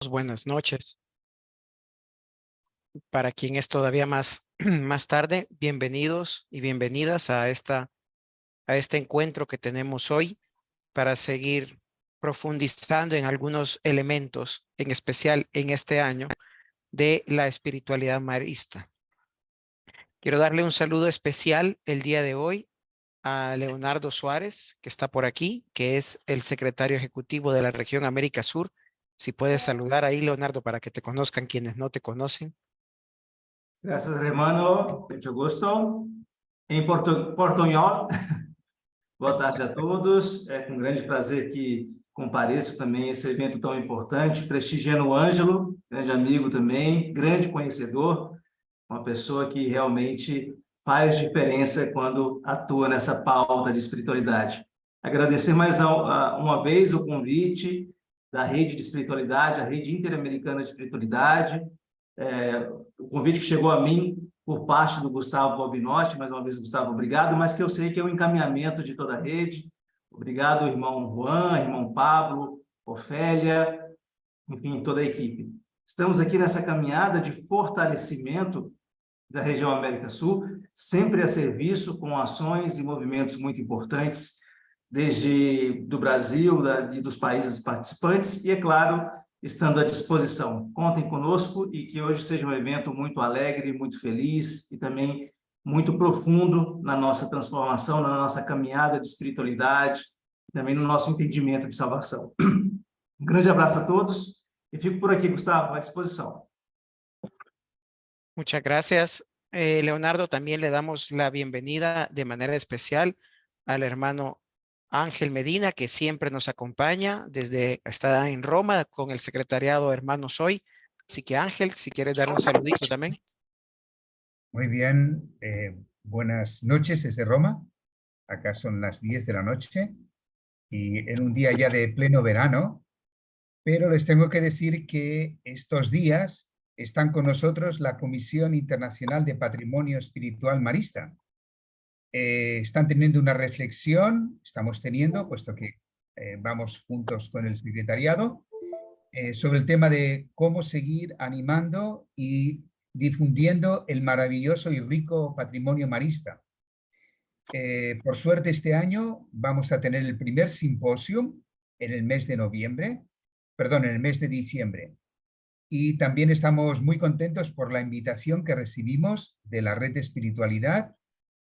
Buenas noches. Para quien es todavía más, más tarde, bienvenidos y bienvenidas a este encuentro que tenemos hoy para seguir profundizando en algunos elementos, en especial en este año, de la espiritualidad marista. Quiero darle un saludo especial el día de hoy a Leonardo Suárez, que está por aquí, que es el secretario ejecutivo de la región América Sur. Si puedes saludar ahí, Leonardo, para que te conozcan quienes no te conocen. Graças, hermano. Muito gosto. Em portunhol, boa tarde a todos. É com grande prazer que compareço também a esse evento tão importante, prestigiando o Ângelo, grande amigo também, grande conhecedor, uma pessoa que realmente faz diferença quando atua nessa pauta de espiritualidade. Agradecer mais uma vez o convite da Rede de Espiritualidade, a Rede Interamericana de Espiritualidade, o convite que chegou a mim por parte do Gustavo Bobinotti, mais uma vez, Gustavo, obrigado, mas que eu sei que é o encaminhamento de toda a rede. Obrigado, irmão Juan, irmão Pablo, Ofélia, enfim, toda a equipe. Estamos aqui nessa caminhada de fortalecimento da região América Sul, sempre a serviço, com ações e movimentos muito importantes, desde do Brasil e dos países participantes, e, é claro, estando à disposição. Contem conosco e que hoje seja um evento muito alegre, muito feliz e também muito profundo na nossa transformação, na nossa caminhada de espiritualidade, também no nosso entendimento de salvação. Um grande abraço a todos e fico por aqui, Gustavo, à disposição. Muchas gracias, Leonardo. También le damos la bienvenida de manera especial al hermano Ángel Medina, que siempre nos acompaña está en Roma con el secretariado Hermanos Hoy. Así que Ángel, si quieres dar un saludito también. Muy bien, buenas noches desde Roma. Acá son las 10 de la noche y en un día ya de pleno verano, pero les tengo que decir que estos días están con nosotros la Comisión Internacional de Patrimonio Espiritual Marista. Están teniendo una reflexión, estamos teniendo, puesto que vamos juntos con el secretariado, sobre el tema de cómo seguir animando y difundiendo el maravilloso y rico patrimonio marista. Por suerte este año vamos a tener el primer simposio en el mes de en el mes de diciembre. Y también estamos muy contentos por la invitación que recibimos de la Red de Espiritualidad,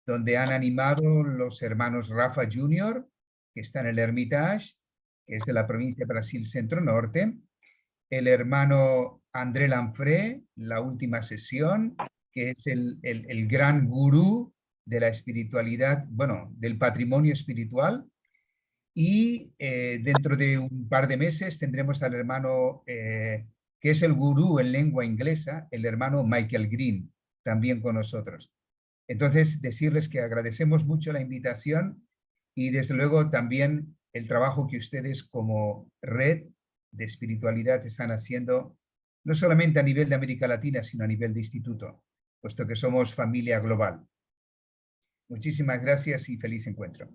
donde han animado los hermanos Rafa Jr., que está en el Hermitage, que es de la provincia de Brasil Centro Norte, el hermano André Lanfré, la última sesión, que es el gran gurú de la espiritualidad, bueno, del patrimonio espiritual. Y dentro de un par de meses tendremos al hermano, que es el gurú en lengua inglesa, el hermano Michael Green, también con nosotros. Entonces, decirles que agradecemos mucho la invitación y desde luego también el trabajo que ustedes como red de espiritualidad están haciendo, no solamente a nivel de América Latina, sino a nivel de instituto, puesto que somos familia global. Muchísimas gracias y feliz encuentro.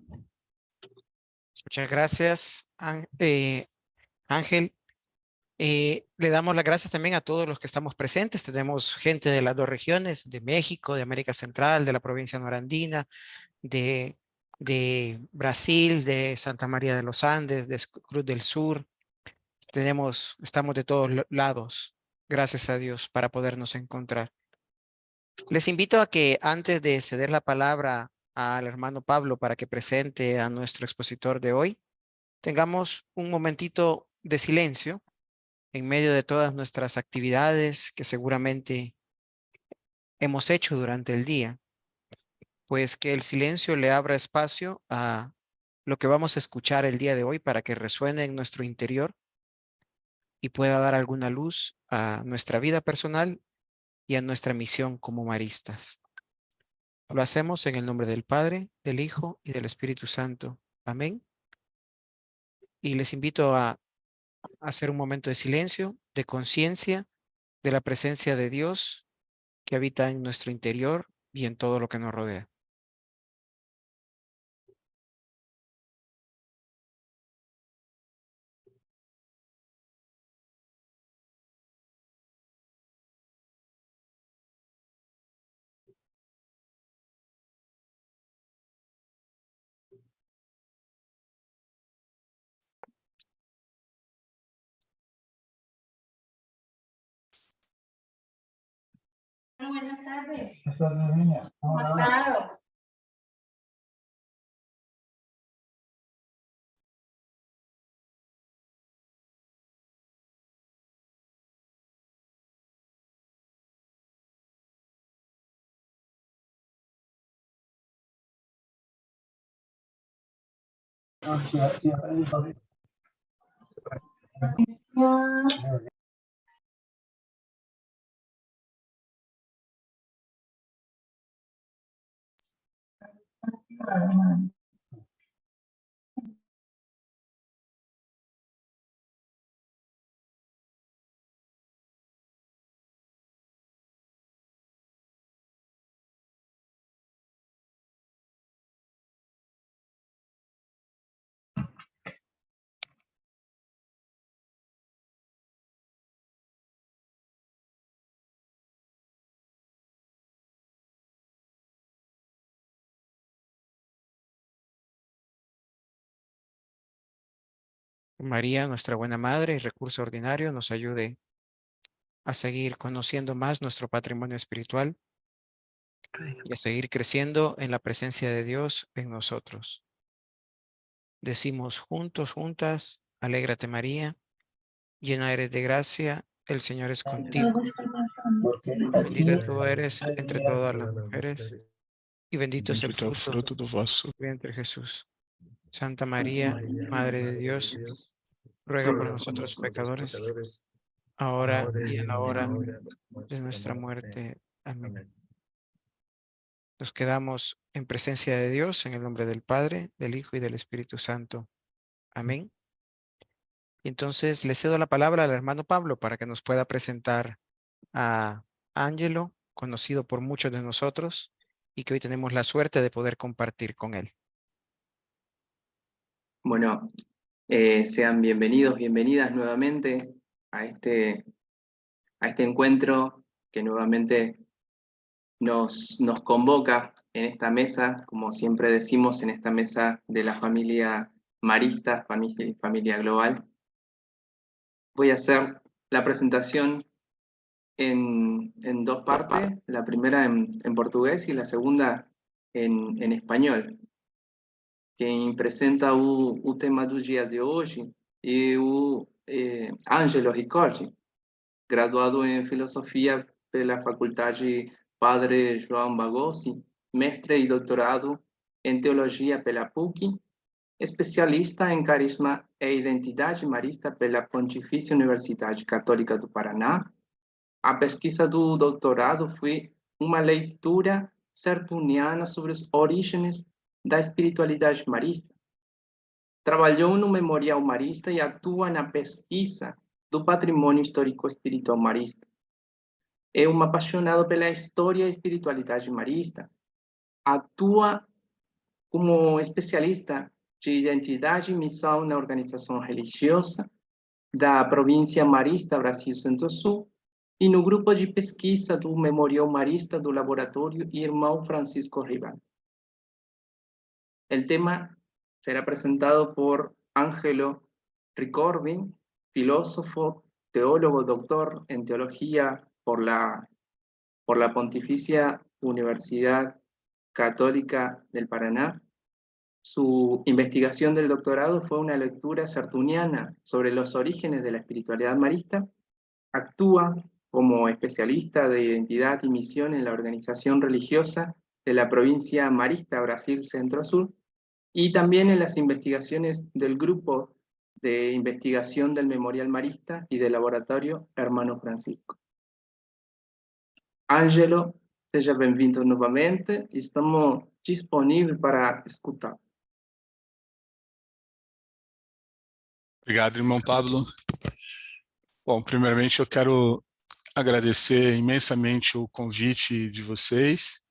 Muchas gracias, Ángel. Le damos las gracias también a todos los que estamos presentes. Tenemos gente de las dos regiones, de México, de América Central, de la provincia norandina, de Brasil, de Santa María de los Andes, de Cruz del Sur. Estamos de todos lados, gracias a Dios, para podernos encontrar. Les invito a que antes de ceder la palabra al hermano Pablo para que presente a nuestro expositor de hoy, tengamos un momentito de silencio en medio de todas nuestras actividades que seguramente hemos hecho durante el día, pues que el silencio le abra espacio a lo que vamos a escuchar el día de hoy para que resuene en nuestro interior y pueda dar alguna luz a nuestra vida personal y a nuestra misión como maristas. Lo hacemos en el nombre del Padre, del Hijo y del Espíritu Santo. Amén. Y les invito a hacer un momento de silencio, de conciencia, de la presencia de Dios que habita en nuestro interior y en todo lo que nos rodea. Hermano, buenas tardes. Buenas tardes, niña. ¿Cómo ha estado? Sí, sí, aprendí sobre. María, nuestra buena madre y recurso ordinario, nos ayude a seguir conociendo más nuestro patrimonio espiritual y a seguir creciendo en la presencia de Dios en nosotros. Decimos juntos, juntas, alégrate María, llena eres de gracia, el Señor es contigo. Porque Bendita tú eres entre todas las mujeres y bendito es el Bendito é o fruto fruto do vosso de tu vientre Jesús. Santa María, Madre de Dios, ruega por nosotros pecadores, ahora y en la hora de nuestra muerte. Amén. Nos quedamos en presencia de Dios, en el nombre del Padre, del Hijo y del Espíritu Santo. Amén. Y entonces le cedo la palabra al hermano Pablo para que nos pueda presentar a Ángelo, conocido por muchos de nosotros, y que hoy tenemos la suerte de poder compartir con él. Bueno, sean bienvenidos, bienvenidas nuevamente a este encuentro que nuevamente nos convoca en esta mesa, como siempre decimos, en esta mesa de la familia marista, familia global. Voy a hacer la presentación en dos partes, la primera en portugués y la segunda en español. Quem apresenta o tema do dia de hoje é o Ângelo Ricordi, graduado em Filosofia pela Faculdade Padre João Bagossi, mestre e doutorado em Teologia pela PUC, especialista em Carisma e Identidade Marista pela Pontifícia Universidade Católica do Paraná. A pesquisa do doutorado foi uma leitura sertuniana sobre as origens da espiritualidade marista. Trabalhou no Memorial Marista e atua na pesquisa do patrimônio histórico espiritual marista. É um apaixonado pela história e espiritualidade marista. Atua como especialista de identidade e missão na organização religiosa da província marista Brasil Centro-Sul e no grupo de pesquisa do Memorial Marista do Laboratório Irmão Francisco Ribal. El tema será presentado por Ángelo Ricordi, filósofo, teólogo, doctor en teología por la Pontificia Universidad Católica del Paraná. Su investigación del doctorado fue una lectura sertuniana sobre los orígenes de la espiritualidad marista. Actúa como especialista de identidad y misión en la organización religiosa de la provincia marista Brasil Centro-Sur y también en las investigaciones del grupo de investigación del Memorial Marista y del laboratorio Hermano Francisco. Ángelo, seja bem-vindo novamente, estamos disponíveis para escutar. Obrigado, irmão Pablo. Bom, primeiramente eu quero agradecer imensamente o convite de vocês.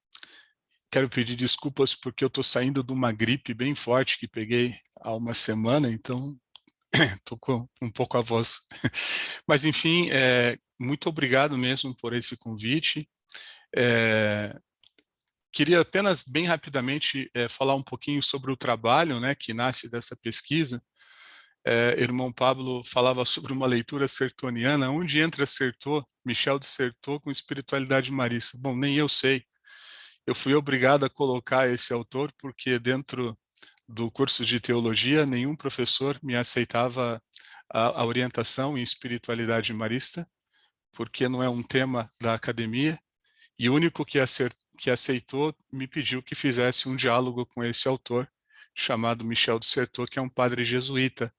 Quero pedir desculpas porque eu estou saindo de uma gripe bem forte que peguei há uma semana, então estou com um pouco a voz. Mas, enfim, muito obrigado mesmo por esse convite. Queria apenas, bem rapidamente, falar um pouquinho sobre o trabalho, né, que nasce dessa pesquisa. irmão Pablo falava sobre uma leitura sertoniana. Onde entra Certeau, Michel de Certeau, com espiritualidade marista? Bom, nem eu sei. Eu fui obrigado a colocar esse autor porque dentro do curso de teologia, nenhum professor me aceitava a orientação em espiritualidade marista, porque não é um tema da academia, e o único que aceitou me pediu que fizesse um diálogo com esse autor, chamado Michel de Certeau, que é um padre jesuíta.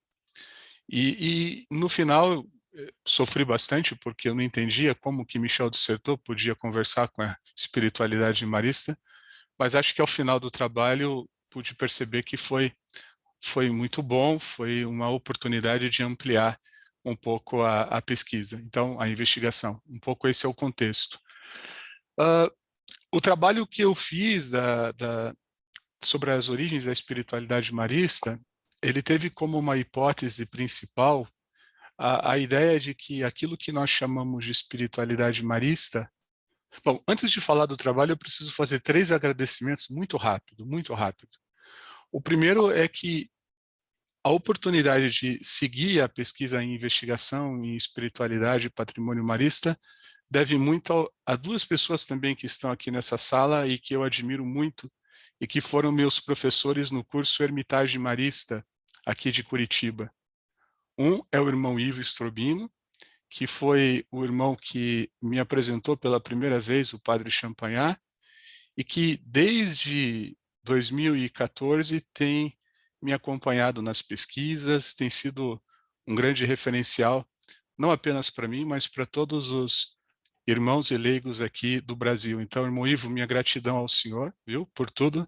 E no final, sofri bastante, porque eu não entendia como que Michel de Certeau podia conversar com a espiritualidade marista, mas acho que ao final do trabalho pude perceber que foi muito bom, foi uma oportunidade de ampliar um pouco a pesquisa, então a investigação, um pouco esse é o contexto. O trabalho que eu fiz sobre as origens da espiritualidade marista, ele teve como uma hipótese principal a ideia de que aquilo que nós chamamos de espiritualidade marista. Bom, antes de falar do trabalho, eu preciso fazer 3 agradecimentos muito rápido, muito rápido. O primeiro é que a oportunidade de seguir a pesquisa em investigação em espiritualidade e patrimônio marista deve muito a 2 pessoas também que estão aqui nessa sala e que eu admiro muito e que foram meus professores no curso Hermitage Marista, aqui de Curitiba. Um é o irmão Ivo Strobino, que foi o irmão que me apresentou pela primeira vez o padre Champagnat, e que desde 2014 tem me acompanhado nas pesquisas, tem sido um grande referencial, não apenas para mim, mas para todos os irmãos e leigos aqui do Brasil. Então, irmão Ivo, minha gratidão ao senhor, viu, por tudo,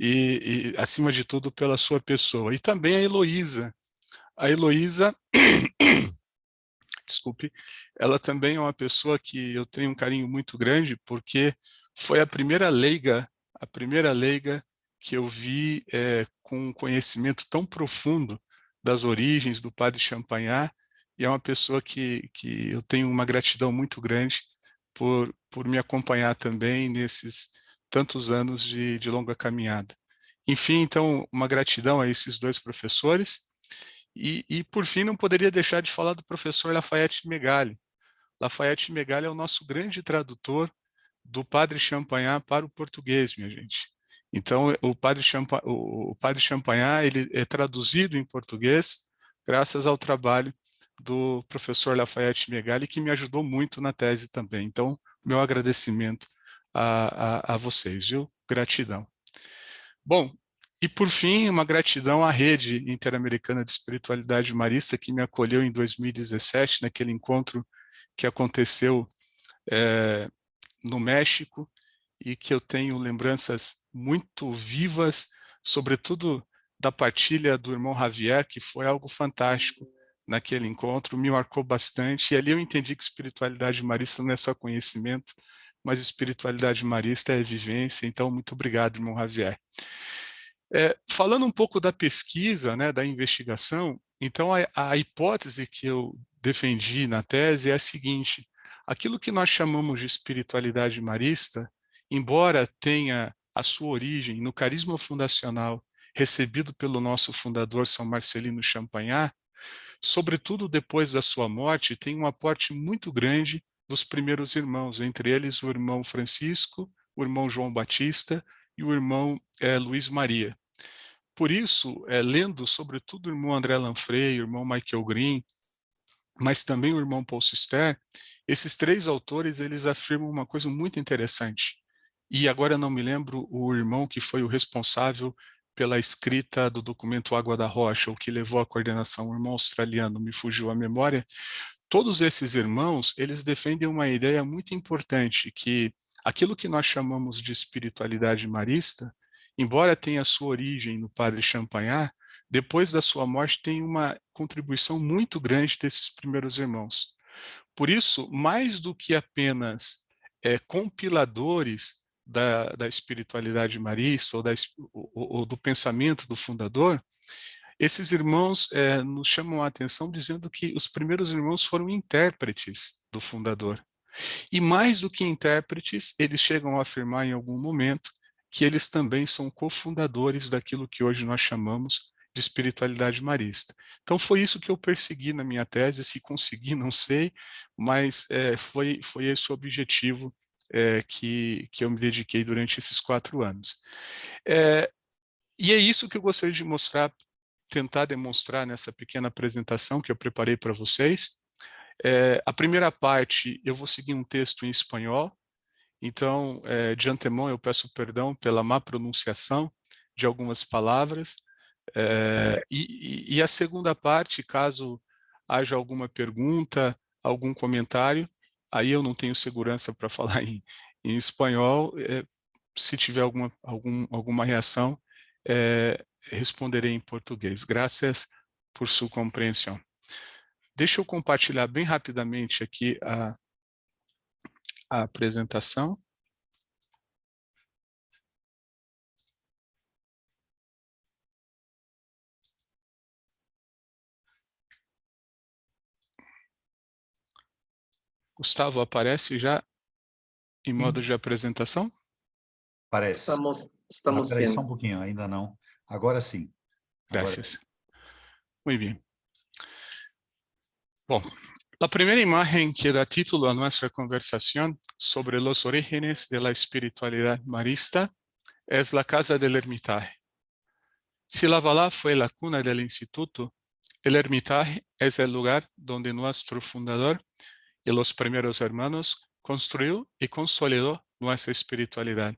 e acima de tudo, pela sua pessoa. E também a Heloísa. A Heloísa, desculpe, ela também é uma pessoa que eu tenho um carinho muito grande, porque foi a primeira leiga que eu vi com um conhecimento tão profundo das origens do padre Champagnat, e é uma pessoa que eu tenho uma gratidão muito grande por me acompanhar também nesses tantos anos de longa caminhada. Enfim, então, uma gratidão a esses 2 professores, e por fim, não poderia deixar de falar do professor Lafayette Megali. Lafayette Megali é o nosso grande tradutor do padre Champagnat para o português, minha gente. Então, o padre Champagnat ele é traduzido em português graças ao trabalho do professor Lafayette Megali, que me ajudou muito na tese também. Então, meu agradecimento a vocês, viu? Gratidão. Bom, e por fim, uma gratidão à Rede Interamericana de Espiritualidade Marista, que me acolheu em 2017, naquele encontro que aconteceu no México, e que eu tenho lembranças muito vivas, sobretudo da partilha do irmão Javier, que foi algo fantástico naquele encontro, me marcou bastante, e ali eu entendi que espiritualidade marista não é só conhecimento, mas espiritualidade marista é vivência. Então, muito obrigado, irmão Javier. Falando um pouco da pesquisa, né, da investigação, então a hipótese que eu defendi na tese é a seguinte: aquilo que nós chamamos de espiritualidade marista, embora tenha a sua origem no carisma fundacional recebido pelo nosso fundador São Marcelino Champagnat, sobretudo depois da sua morte, tem um aporte muito grande dos primeiros irmãos, entre eles o irmão Francisco, o irmão João Batista e o irmão Luiz Maria. Por isso, lendo sobretudo o irmão André Lanfrey, o irmão Michael Green, mas também o irmão Paul Sister, esses 3 autores eles afirmam uma coisa muito interessante. E agora eu não me lembro o irmão que foi o responsável pela escrita do documento Água da Rocha, o que levou à coordenação, o irmão australiano, me fugiu a memória. Todos esses irmãos, eles defendem uma ideia muito importante, que aquilo que nós chamamos de espiritualidade marista, embora tenha sua origem no padre Champagnat, depois da sua morte tem uma contribuição muito grande desses primeiros irmãos. Por isso, mais do que apenas compiladores da espiritualidade marista ou do pensamento do fundador, esses irmãos nos chamam a atenção dizendo que os primeiros irmãos foram intérpretes do fundador. E mais do que intérpretes, eles chegam a afirmar em algum momento que eles também são cofundadores daquilo que hoje nós chamamos de espiritualidade marista. Então foi isso que eu persegui na minha tese, se consegui, não sei, mas foi esse o objetivo que eu me dediquei durante esses 4 anos. E é isso que eu gostaria de mostrar, tentar demonstrar nessa pequena apresentação que eu preparei para vocês. A primeira parte, eu vou seguir um texto em espanhol, então, de antemão, eu peço perdão pela má pronunciação de algumas palavras. E a segunda parte, caso haja alguma pergunta, algum comentário, aí eu não tenho segurança para falar em espanhol. Se tiver alguma reação, responderei em português. Graças por sua compreensão. Deixa eu compartilhar bem rapidamente aqui a apresentação. Gustavo, aparece já em modo de apresentação? Parece. Estamos Peraí, só bien. um pouquinho, ainda não. Agora sim. Gracias. Muy bien. Bom, la primera imagen que da título a nuestra conversación sobre los orígenes de la espiritualidad marista es la Casa del Ermitaje. Si la Vala fue la cuna del instituto, el Ermitaje es el lugar donde nuestro fundador y los primeros hermanos construyó y consolidó nuestra espiritualidad.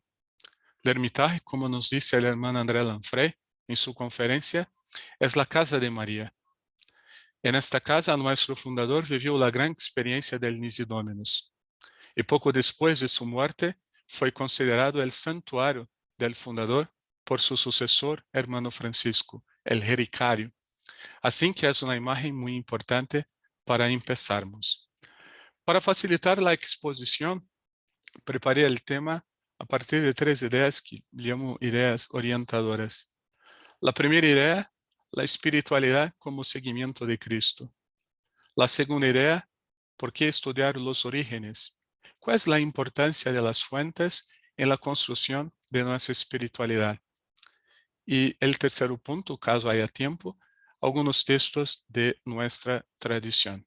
El Ermitaje, como nos dice el hermano André Lanfray en su conferencia, es la casa de María. En esta casa, nuestro fundador vivió la gran experiencia del Nisi Dominus, y poco después de su muerte fue considerado el santuario del fundador por su sucesor, hermano Francisco, el Jericario. Así que es una imagen muy importante para empezarmos. Para facilitar la exposición, preparé el tema a partir de 3 ideas que llamo ideas orientadoras. La primera idea, la espiritualidad como seguimiento de Cristo. La segunda idea, ¿por qué estudiar los orígenes? ¿Cuál es la importancia de las fuentes en la construcción de nuestra espiritualidad? Y el tercer punto, caso haya tiempo, algunos textos de nuestra tradición.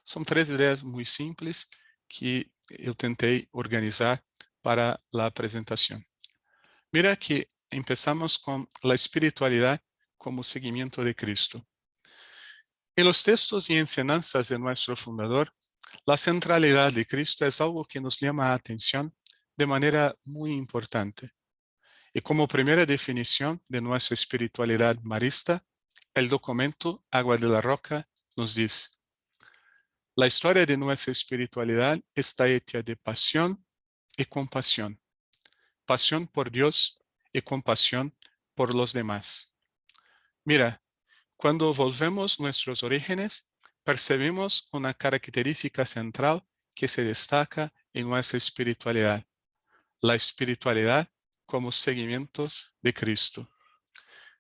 Son 3 ideas muy simples que eu tentei organizar para a apresentação. Mira que empezamos com a espiritualidade como seguimiento de Cristo. En los textos y enseñanzas de nuestro fundador, la centralidad de Cristo es algo que nos llama la atención de manera muy importante. Y como primera definición de nuestra espiritualidad marista, el documento Agua de la Roca nos dice: la historia de nuestra espiritualidad está hecha de pasión y compasión. Pasión por Dios y compasión por los demás. Mira, cuando volvemos nuestros orígenes, percibimos una característica central que se destaca en nuestra espiritualidad: la espiritualidad como seguimiento de Cristo.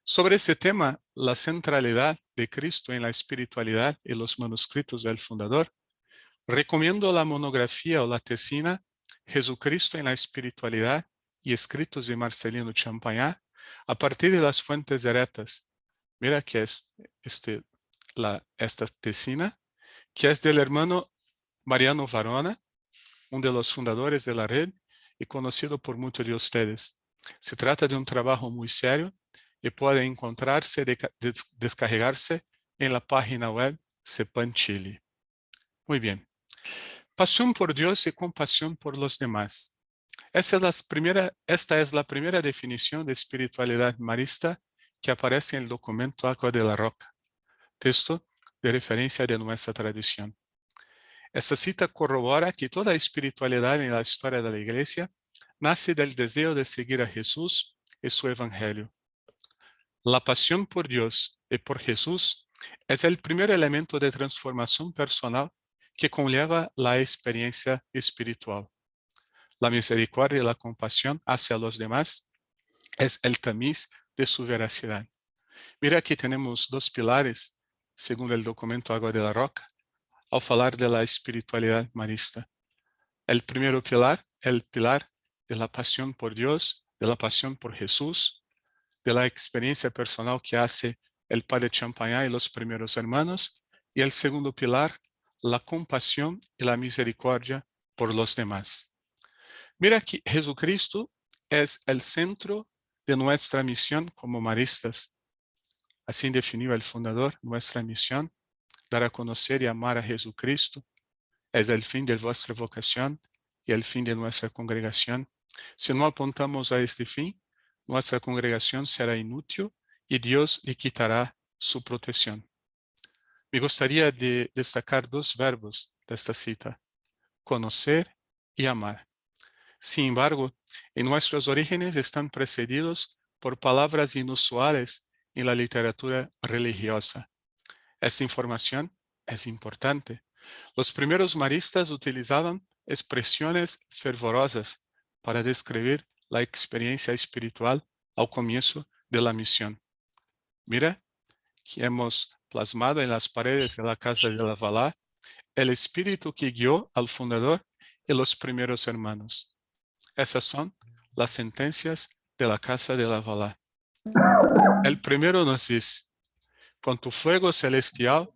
Sobre ese tema, la centralidad de Cristo en la espiritualidad y los manuscritos del fundador, recomiendo la monografía o la tesina Jesucristo en la espiritualidad y escritos de Marcelino Champagnat a partir de las fuentes directas. Mira que es esta tesina, que es del hermano Mariano Varona, uno de los fundadores de la red y conocido por muchos de ustedes. Se trata de un trabajo muy serio y puede encontrarse, descargarse en la página web CEPAN Chile. Muy bien. Pasión por Dios y compasión por los demás. Esta es la primera definición de espiritualidad marista que aparece en el documento Agua de la Roca, texto de referencia de nuestra tradición. Esta cita corrobora que toda espiritualidad en la historia de la Iglesia nace del deseo de seguir a Jesús y su Evangelio. La pasión por Dios y por Jesús es el primer elemento de transformación personal que conlleva la experiencia espiritual. La misericordia y la compasión hacia los demás es el tamiz de su veracidad. Mira que tenemos 2 pilares, según el documento Agua de la Roca, al falar de la espiritualidad marista. El primer pilar, el pilar de la pasión por Dios, de la pasión por Jesús, de la experiencia personal que hace el Padre Champagnat y los primeros hermanos, y el segundo pilar, la compasión y la misericordia por los demás. Mira que Jesucristo es el centro de nuestra misión como maristas. Así definió el fundador: nuestra misión, dar a conocer y amar a Jesucristo, es el fin de vuestra vocación y el fin de nuestra congregación. Si no apuntamos a este fin, nuestra congregación será inútil y Dios le quitará su protección. Me gustaría destacar dos verbos de esta cita: conocer y amar. Sin embargo, en nuestros orígenes están precedidos por palabras inusuales en la literatura religiosa. Esta información es importante. Los primeros maristas utilizaban expresiones fervorosas para describir la experiencia espiritual al comienzo de la misión. Mira que hemos plasmado en las paredes de la casa de la Valá el espíritu que guió al fundador y los primeros hermanos. Esas son las sentencias de la casa de la Valá. El primero nos dice: con tu fuego celestial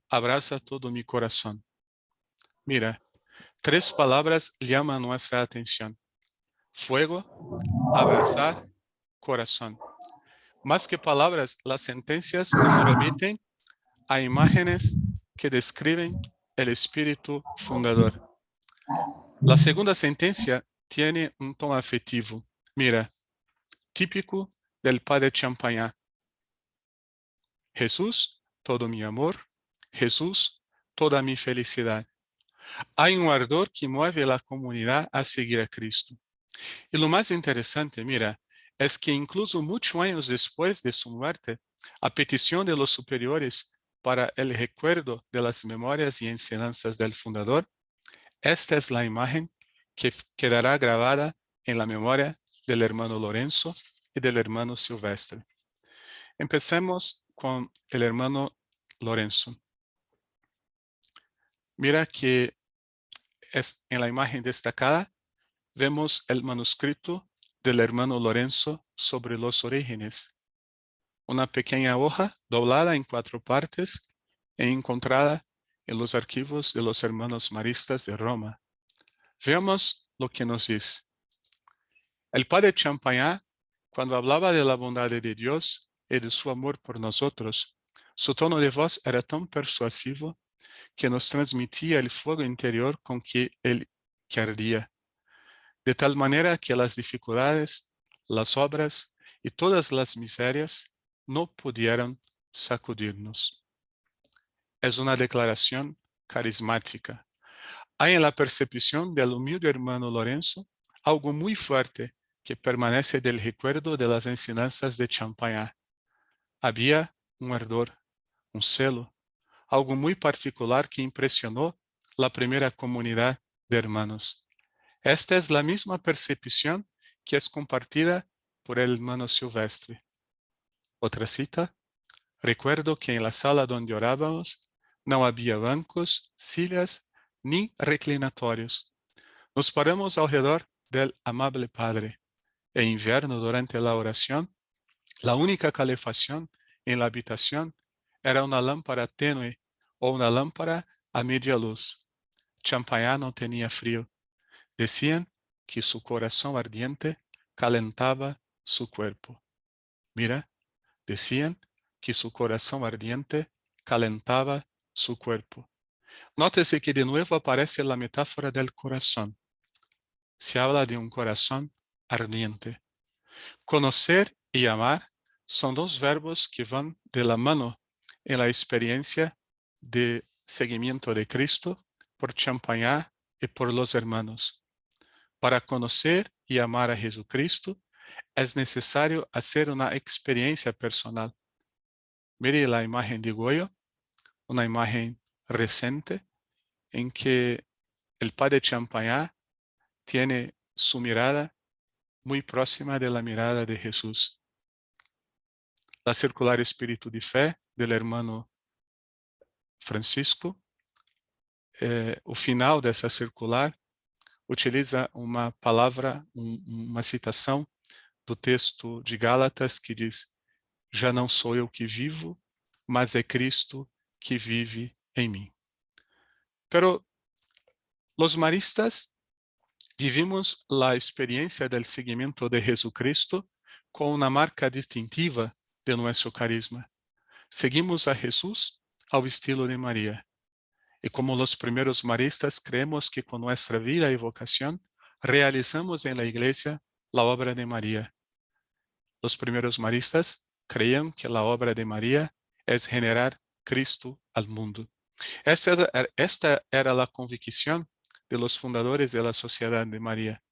abraza todo mi corazón. Mira, 3 palabras llaman nuestra atención: fuego, abrazar, corazón. Más que palabras, las sentencias nos remiten a imágenes que describen el espíritu fundador. La segunda sentencia tiene un tono afectivo. Mira, típico del Padre Champagnat: Jesús, todo mi amor. Jesús, toda mi felicidad. Hay un ardor que mueve a la comunidad a seguir a Cristo. Y lo más interesante, mira, es que incluso muchos años después de su muerte, a petición de los superiores para el recuerdo de las memorias y enseñanzas del fundador, esta es la imagen que quedará grabada en la memoria del hermano Lorenzo y del hermano Silvestre. Empecemos con el hermano Lorenzo. Mira que en la imagen destacada vemos el manuscrito del hermano Lorenzo sobre los orígenes. Una pequeña hoja doblada en 4 partes e encontrada en los archivos de los hermanos maristas de Roma. Veamos lo que nos dice. El Padre Champagnat, cuando hablaba de la bondad de Dios y de su amor por nosotros, su tono de voz era tan persuasivo que nos transmitía el fuego interior con que él ardía, de tal manera que las dificultades, las obras y todas las miserias no pudieron sacudirnos. Es una declaración carismática. Hay en la percepción del humilde hermano Lorenzo algo muy fuerte que permanece del recuerdo de las enseñanzas de Champagnat. Había un ardor, un celo, algo muy particular que impresionó la primera comunidad de hermanos. Esta es la misma percepción que es compartida por el hermano Silvestre. Otra cita: recuerdo que en la sala donde orábamos no había bancos, sillas ni reclinatorios. Nos paramos alrededor del amable Padre. En invierno, durante la oración, la única calefacción en la habitación era una lámpara tenue o una lámpara a media luz. Champagnat no tenía frío. Decían que su corazón ardiente calentaba su cuerpo. Mira, decían que su corazón ardiente calentaba su cuerpo. Nótese que de nuevo aparece la metáfora del corazón. Se habla de un corazón ardiente. Conocer y amar son 2 verbos que van de la mano en la experiencia de seguimiento de Cristo por Champagnat y por los hermanos. Para conocer y amar a Jesucristo es necesario hacer una experiencia personal. Mire la imagen de Goyo, una imagen reciente en que el Padre Champagnat tiene su mirada muy próxima de la mirada de Jesús. La circular Espíritu de Fe del hermano Francisco, o final dessa circular utiliza uma palavra, uma citação do texto de Gálatas que diz: já não sou eu que vivo, mas é Cristo que vive em mim. Pero los maristas vivimos la experiencia del seguimiento de Jesucristo con una marca distintiva de nuestro carisma. Seguimos a Jesús al estilo de María. Y como los primeros maristas, creemos que con nuestra vida y vocación realizamos en la iglesia la obra de María. Los primeros maristas creían que la obra de María es generar Cristo al mundo. Esta era la convicción de los fundadores de la Sociedad de María.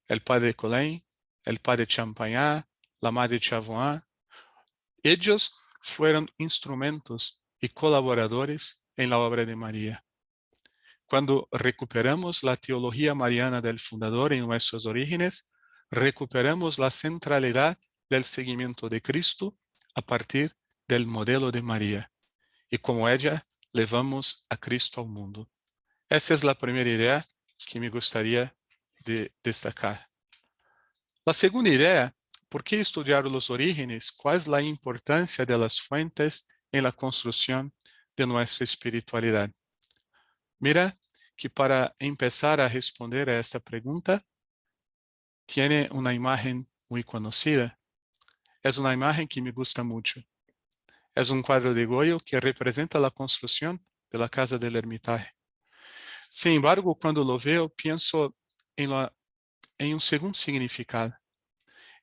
El padre Colin, el padre Champagnat, la madre Chavoin. Ellos fueron instrumentos y colaboradores en la obra de María. Cuando recuperamos la teología mariana del fundador en nuestros orígenes, recuperamos la centralidad del seguimiento de Cristo a partir del modelo de María. Y como ella, levamos a Cristo al mundo. Esa es la primera idea que me gustaría de destacar. La segunda idea, ¿por qué estudiar los orígenes? ¿Cuál es la importancia de las fuentes en la construcción de nuestra espiritualidad? Mira que para empezar a responder a esta pregunta, tiene una imagen muy conocida. Es una imagen que me gusta mucho. Es un cuadro de Goya que representa la construcción de la casa del Hermitage. Sin embargo, cuando lo veo, pienso en un segundo significado.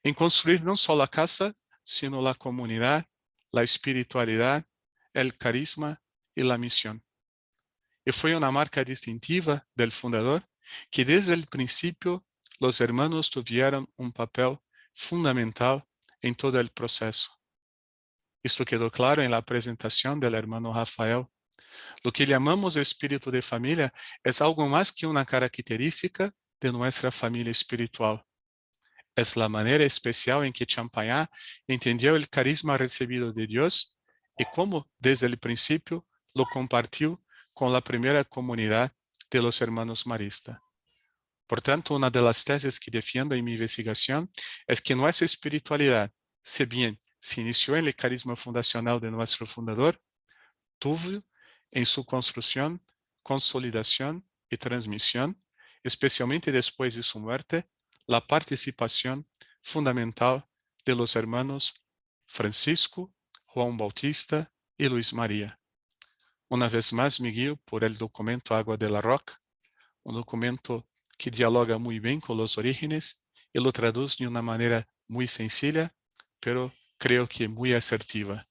En construir no solo la casa, sino la comunidad, la espiritualidad, el carisma y la misión. Y fue una marca distintiva del fundador que desde el principio los hermanos tuvieron un papel fundamental en todo el proceso. Esto quedó claro en la presentación del hermano Rafael. Lo que llamamos espíritu de familia es algo más que una característica de nuestra familia espiritual. Es la manera especial en que Champagnat entendió el carisma recibido de Dios y cómo desde el principio lo compartió con la primera comunidad de los hermanos maristas. Por tanto, una de las tesis que defiendo en mi investigación es que nuestra espiritualidad, si bien se inició en el carisma fundacional de nuestro fundador, tuvo en su construcción, consolidación y transmisión, especialmente después de su muerte, la participación fundamental de los hermanos Francisco, Juan Bautista y Luis María. Una vez más me guío por el documento Agua de la Roca, un documento que dialoga muy bien con los orígenes y lo traduce de una manera muy sencilla, pero creo que muy asertiva.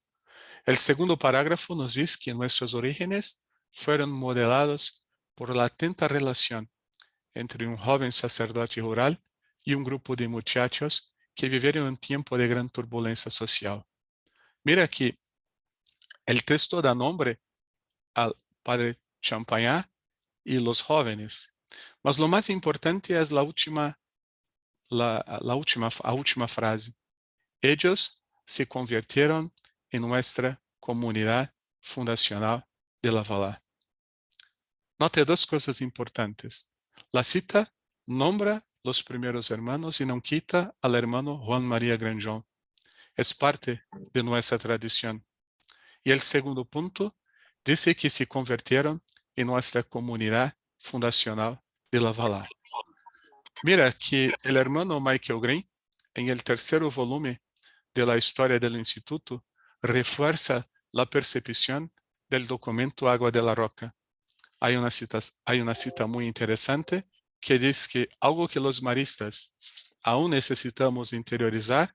El segundo parágrafo nos dice que nuestros orígenes fueron modelados por la atenta relación entre un joven sacerdote rural y un grupo de muchachos que vivieron un tiempo de gran turbulencia social. Mira que el texto da nombre al padre Champagnat y los jóvenes, mas lo más importante es la última frase. Ellos se convirtieron en nuestra comunidad fundacional de la Valá. Note dos cosas importantes. La cita nombra los primeros hermanos y no quita al hermano Juan María Granjon. Es parte de nuestra tradición. Y el segundo punto dice que se convirtieron en nuestra comunidad fundacional de la Valá. Mira que el hermano Michael Green, en el tercer volumen de la historia del instituto, refuerza la percepción del documento Agua de la Roca. Hay una cita muy interesante que dice que algo que los maristas aún necesitamos interiorizar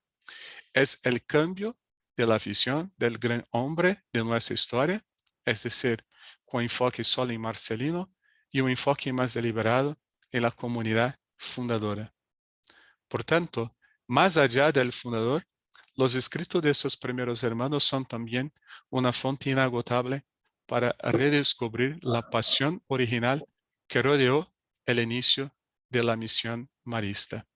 es el cambio de la visión del gran hombre de nuestra historia, es decir, con enfoque solo en Marcelino y un enfoque más deliberado en la comunidad fundadora. Por tanto, más allá del fundador, los escritos de esos primeros hermanos son también una fuente inagotable para redescubrir la pasión original que rodeó el inicio de la misión marista.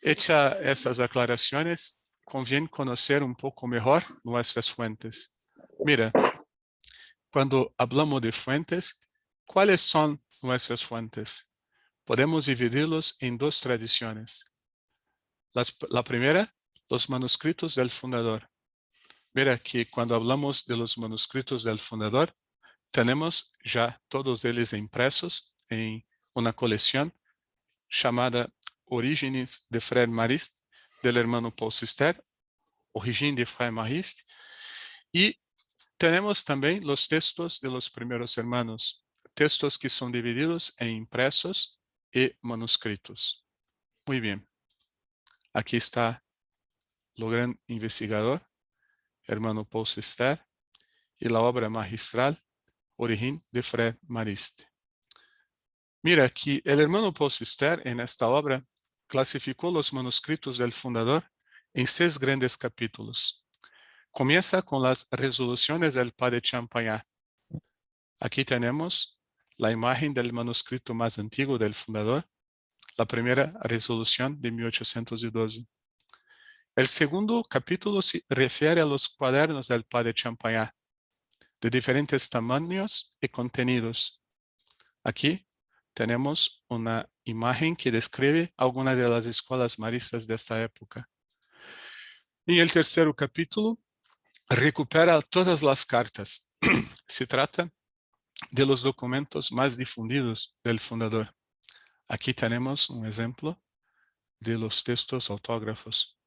Hecha estas aclaraciones, conviene conocer un poco mejor nuestras fuentes. Mira, cuando hablamos de fuentes, ¿cuáles son nuestras fuentes? Podemos dividirlos en dos tradiciones. La primera, los manuscritos del fundador, Mira que cuando hablamos de los manuscritos del fundador, tenemos ya todos ellos impresos en una colección llamada Orígenes de Frère Mariste, del hermano Paul Sister, Origine de Frère Mariste, y tenemos también los textos de los primeros hermanos, textos que son divididos en impresos y manuscritos. Muy bien. Aquí está el gran investigador, hermano Paul Sister, y la obra magistral, Origine de Frère Mariste. Mira que el hermano Paul Sister en esta obra clasificó los manuscritos del fundador en 6 grandes capítulos. Comienza con las resoluciones del padre Champagnat. Aquí tenemos la imagen del manuscrito más antiguo del fundador, la primera resolución de 1812. El segundo capítulo se refiere a los cuadernos del padre Champagnat, de diferentes tamaños y contenidos. Aquí tenemos una imagen que describe algunas de las escuelas maristas de esta época. Y el tercer capítulo recupera todas las cartas. Se trata de los documentos más difundidos del fundador. Aquí tenemos un ejemplo de los textos autógrafos.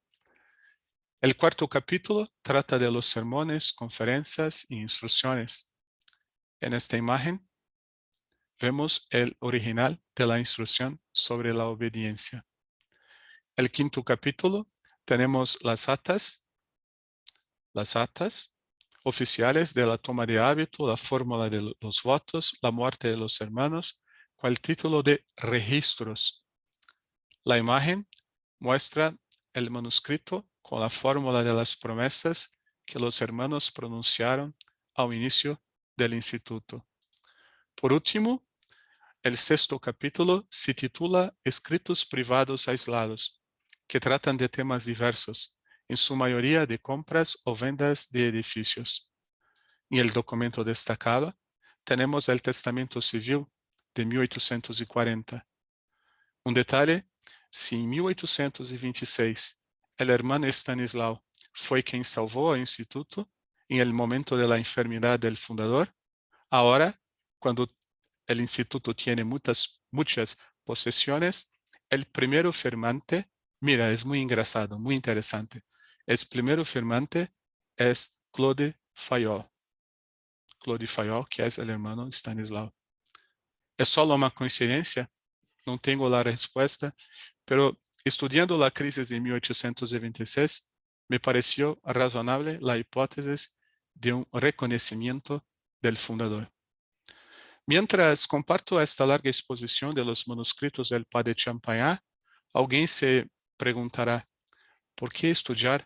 El cuarto capítulo trata de los sermones, conferencias e instrucciones. En esta imagen vemos el original de la instrucción sobre la obediencia. El quinto capítulo tenemos las actas oficiales de la toma de hábito, la fórmula de los votos, la muerte de los hermanos, con el título de registros. La imagen muestra el manuscrito con la fórmula de las promesas que los hermanos pronunciaron al inicio del instituto. Por último, el sexto capítulo se titula Escritos privados aislados, que tratan de temas diversos, en su mayoría de compras o ventas de edificios. En el documento destacado tenemos el Testamento Civil de 1840. Un detalle, si en 1826 el hermano Estanislao fue quien salvó al instituto en el momento de la enfermedad del fundador, ahora, cuando el instituto tiene muchas posesiones, el primero firmante, mira, es muy engraçado, muy interesante. El primero firmante es Claude Fayol. Claude Fayol, que es el hermano Estanislao. ¿Es solo una coincidencia? No tengo la respuesta, pero estudiando la crisis de 1826, me pareció razonable la hipótesis de un reconocimiento del fundador. Mientras comparto esta larga exposición de los manuscritos del padre Champagnat, alguien se preguntará, ¿por qué estudiar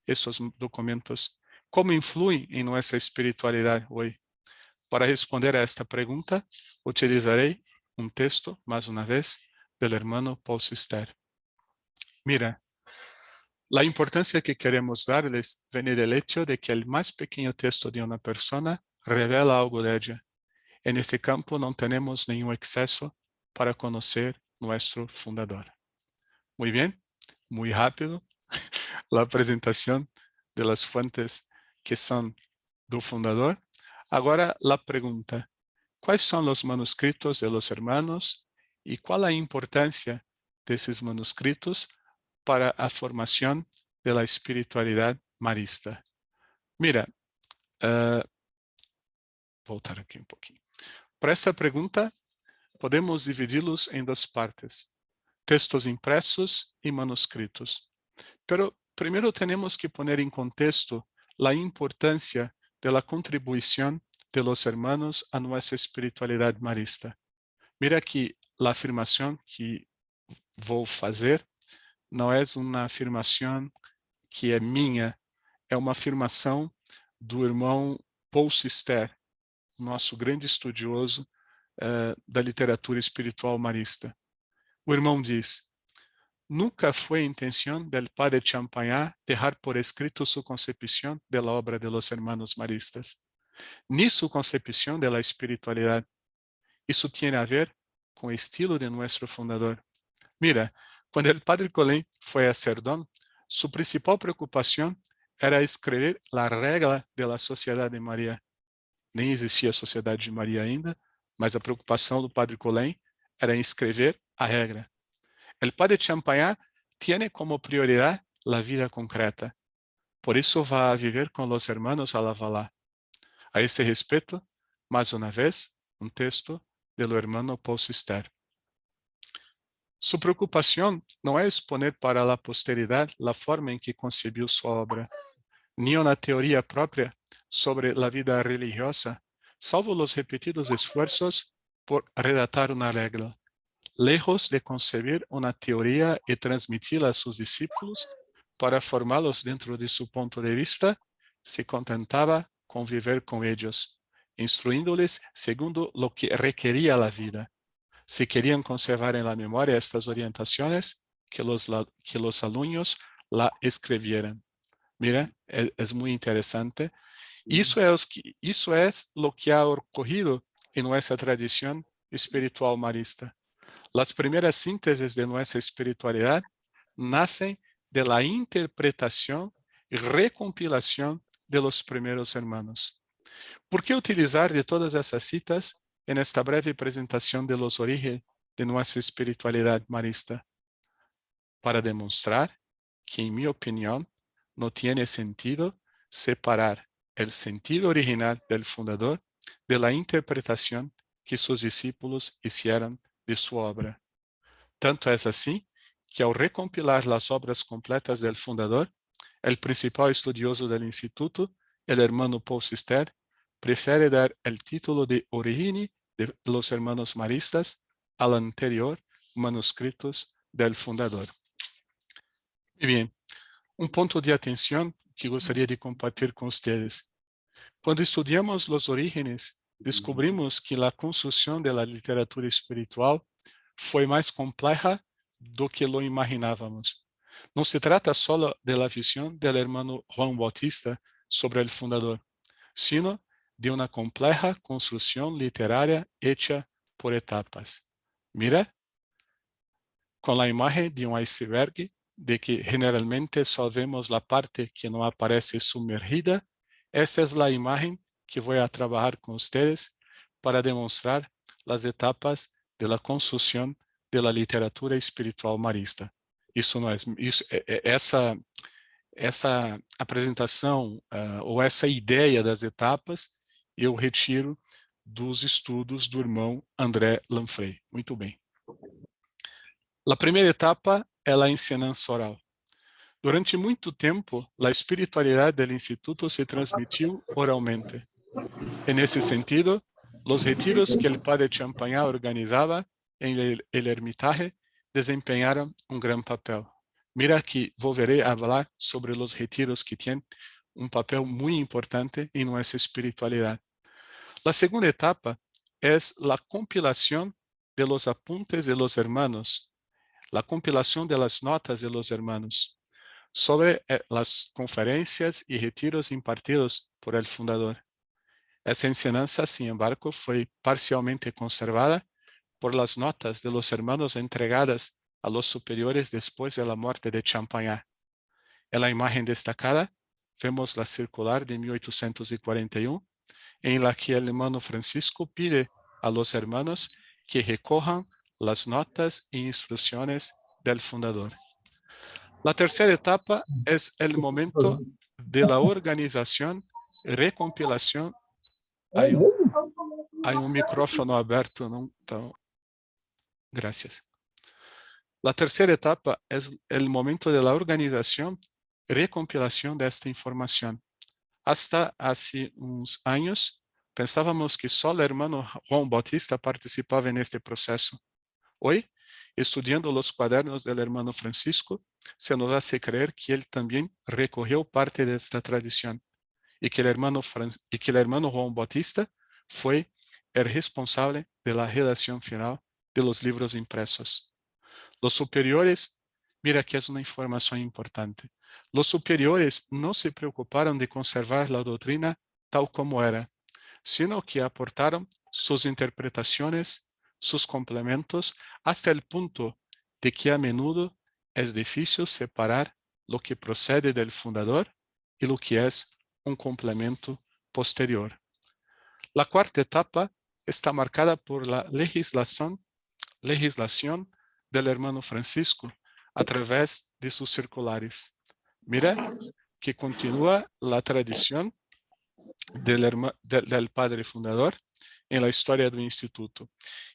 estos documentos? ¿Cómo influyen en nuestra espiritualidad hoy? Para responder a esta pregunta, utilizaré un texto, más una vez, del hermano Paul Sister. Mira, la importancia que queremos darles viene del hecho de que el más pequeño texto de una persona revela algo de ella. En este campo no tenemos ningún exceso para conocer nuestro fundador. Muy bien, muy rápido la presentación de las fuentes que son del fundador. Ahora la pregunta, ¿cuáles son los manuscritos de los hermanos y cuál la importancia de esos manuscritos para la formación de la espiritualidad marista? Mira, voltar aquí un poquito. Para esta pregunta, podemos dividirlos en 2 partes, textos impresos y manuscritos. Pero primero tenemos que poner en contexto la importancia de la contribución de los hermanos a nuestra espiritualidad marista. Mira que la afirmación que voy a hacer no es una afirmación que es minha, é uma afirmação do irmão Paul Sister, nosso grande estudioso da literatura espiritual marista. O irmão diz, nunca fue intención del padre Champagnat dejar por escrito su concepción de la obra de los hermanos maristas, ni su concepción de la espiritualidad. Eso tiene a ver con el estilo de nuestro fundador. Mira, cuando el padre Colin fue a Cerdón, su principal preocupación era escrever a regra da Sociedade de Maria. Nem existia a Sociedade de Maria ainda, mas a preocupação do Padre Colén era em escrever a regra. O Padre Champagnat tem como prioridade a vida concreta. Por isso vai a viver com os hermanos a la Valá. A esse respeito, mais uma vez, texto do hermano Paul Sister. Sua preocupação não é exponer para a posteridade a forma em que concebeu sua obra, nem uma teoria própria sobre a vida religiosa, salvo os repetidos esforços por redactar uma regra. Lejos de concebir uma teoria e transmiti-la a seus discípulos para formá-los dentro de seu ponto de vista, se contentava com viver com eles, instruindo-les segundo lo que requeria a vida. Se queriam conservar em la memória estas orientações, que los alumnos la escrevieran. Mira, es muy interesante. Isso é lo que ha ocorrido em nossa tradição espiritual marista. Las primeiras sínteses de nossa espiritualidade nascem de la interpretação e recompilação de los primeiros hermanos. ¿Por que utilizar de todas essas citas en esta breve apresentação de los orígenes de nossa espiritualidade marista? Para demonstrar que, em minha opinião, não tiene sentido separar el sentido original del fundador de la interpretación que sus discípulos hicieron de su obra. Tanto es así que ao recompilar las obras completas del fundador, el principal estudioso del instituto, el hermano Paul Sister, prefere dar el título de Origine de los hermanos maristas al anterior manuscritos del fundador. Muy bien. Ponto de atenção que gostaria de compartilhar com vocês. Quando estudamos os orígenes, descobrimos que a construção da literatura espiritual foi mais complexa do que lo imaginávamos. Não se trata só da visão do hermano Juan Bautista sobre o fundador, sino de uma complexa construção literária hecha por etapas. Mira, com a imagem de iceberg, de que generalmente só vemos a parte que não aparece submergida, essa é a imagem que vou a trabalhar com vocês para demonstrar as etapas da construção da literatura espiritual marista. Essa apresentação ou essa ideia das etapas eu retiro dos estudos do irmão André Lanfrey. Muito bem. A primeira etapa é a ensinança oral. Durante muito tempo, a espiritualidade do Instituto se transmitiu oralmente. Nesse sentido, os retiros que o Padre Champagnat organizava em el Hermitage desempenharam grande papel. Mira que volveré a falar sobre os retiros que têm papel muito importante em nossa espiritualidade. A segunda etapa é a compilação de los apuntes de los hermanos, la compilación de las notas de los hermanos sobre las conferencias y retiros impartidos por el fundador. Esa enseñanza, sin embargo, fue parcialmente conservada por las notas de los hermanos entregadas a los superiores después de la muerte de Champagnat. En la imagen destacada, vemos la circular de 1841, en la que el hermano Francisco pide a los hermanos que recojan las notas e instrucciones del fundador. La tercera etapa es el momento de la organización y recompilación. Hay un micrófono abierto, ¿no? Gracias. La tercera etapa es el momento de la organización y recompilación de esta información. Hasta hace unos años, pensábamos que solo el hermano Juan Bautista participaba en este proceso. Hoy, estudiando los cuadernos del hermano Francisco, se nos hace creer que él también recogió parte de esta tradición y que el hermano Juan Bautista fue el responsable de la redacción final de los libros impresos. Los superiores, mira que es una información importante, los superiores no se preocuparon de conservar la doctrina tal como era, sino que aportaron sus interpretaciones, sus complementos, hasta el punto de que a menudo es difícil separar lo que procede del fundador y lo que es un complemento posterior. La cuarta etapa está marcada por la legislación del hermano Francisco a través de sus circulares. Mira que continúa la tradición del padre fundador en la historia del instituto.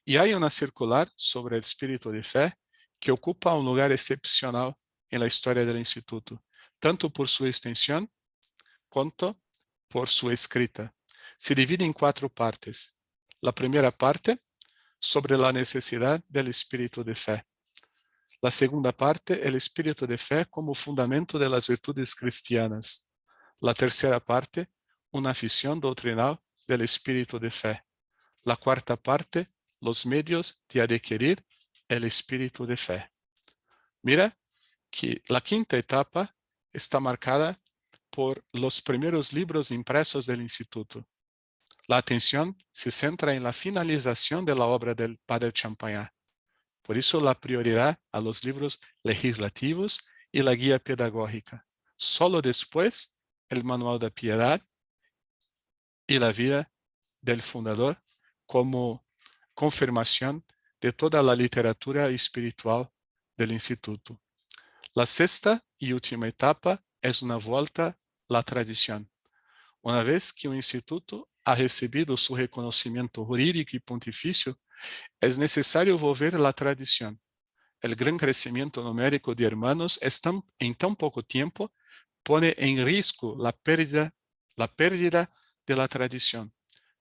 Y hay una circular sobre el espíritu de fe que ocupa un lugar excepcional en la historia del instituto, tanto por su extensión cuanto por su escrita. Se divide en 4 partes. La primera parte, sobre la necesidad del espíritu de fe. La segunda parte, el espíritu de fe como fundamento de las virtudes cristianas. La tercera parte, una visión doctrinal del espíritu de fe. La cuarta parte, los medios de adquirir el espíritu de fe. Mira que la quinta etapa está marcada por los primeros libros impresos del instituto. La atención se centra en la finalización de la obra del padre Champagnat. Por eso la prioridad a los libros legislativos y la guía pedagógica. Solo después el manual de piedad y la vida del fundador como confirmación de toda la literatura espiritual del instituto. La sexta y última etapa es una vuelta a la tradición. Una vez que un instituto ha recibido su reconocimiento jurídico y pontificio, es necesario volver a la tradición. El gran crecimiento numérico de hermanos en tan poco tiempo pone en riesgo la pérdida de la tradición,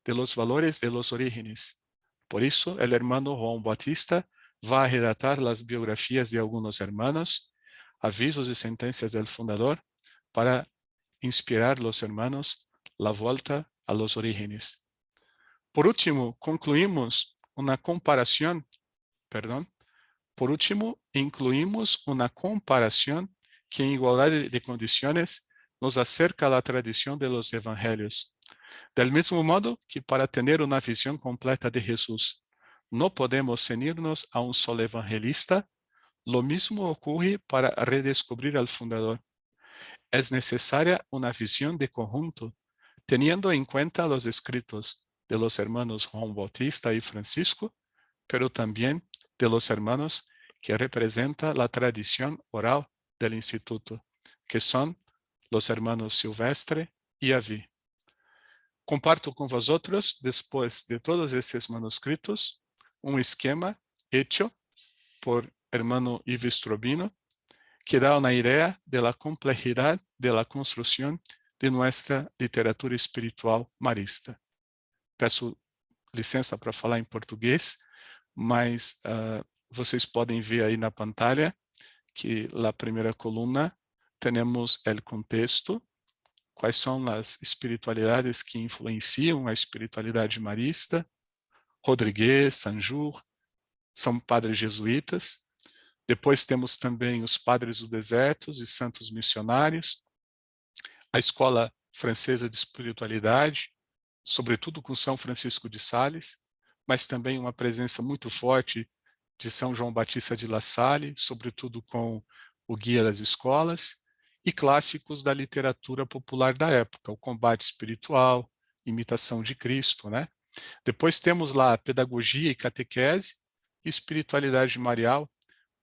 de los valores de los orígenes. Por eso el hermano Juan Bautista va a redactar las biografías de algunos hermanos, avisos y sentencias del fundador para inspirar a los hermanos la vuelta a los orígenes. Por último, incluimos una comparación que en igualdad de condiciones nos acerca a la tradición de los evangelios. Del mismo modo que para tener una visión completa de Jesús, no podemos ceñirnos a un solo evangelista, lo mismo ocurre para redescubrir al fundador. Es necesaria una visión de conjunto, teniendo en cuenta los escritos de los hermanos Juan Bautista y Francisco, pero también de los hermanos que representa la tradición oral del instituto, que son los hermanos Silvestre y Avi. Comparto con vosotros, después de todos estos manuscritos, un esquema hecho por hermano Ives Strobino, que da una idea de la complejidad de la construcción de nuestra literatura espiritual marista. Peço licença para falar em português, mas vocês podem ver aí na pantalla que na primeira coluna temos o contexto, quais são as espiritualidades que influenciam a espiritualidade marista. Rodrigues, Sanjur, são padres jesuítas. Depois temos também os padres do deserto e santos missionários, a escola francesa de espiritualidade, sobretudo com São Francisco de Sales, mas também uma presença muito forte de São João Batista de La Salle, sobretudo com o Guia das Escolas, e clássicos da literatura popular da época, o Combate Espiritual, Imitação de Cristo, né? Depois temos lá a Pedagogia e Catequese e Espiritualidade Marial.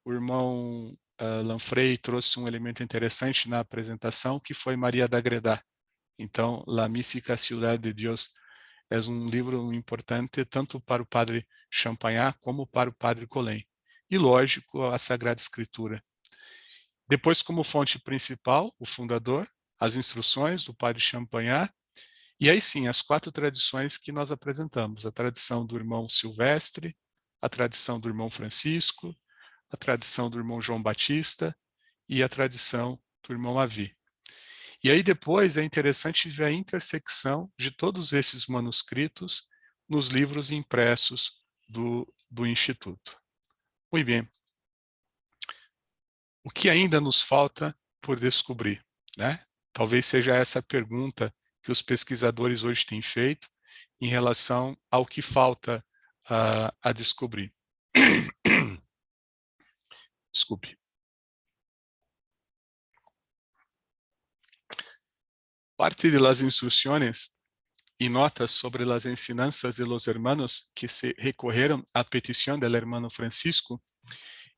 O irmão Lanfrey trouxe um elemento interessante na apresentação, que foi Maria da Greda. Então, La Mística Ciudad de Dios é um livro importante tanto para o padre Champagnat como para o padre Colin. E, lógico, a Sagrada Escritura. Depois, como fonte principal, o fundador, as instruções do padre Champagnat, e aí sim, as 4 tradições que nós apresentamos. A tradição do irmão Silvestre, a tradição do irmão Francisco, a tradição do irmão João Batista e a tradição do irmão Avi. E aí depois é interessante ver a intersecção de todos esses manuscritos nos livros impressos do Instituto. Muito bem. O que ainda nos falta por descobrir, né? Talvez seja essa a pergunta que os pesquisadores hoje têm feito em relação ao que falta a descobrir. Desculpe. Parte de las instrucciones y notas sobre las enseñanzas de los hermanos que se recorrieron a petición del hermano Francisco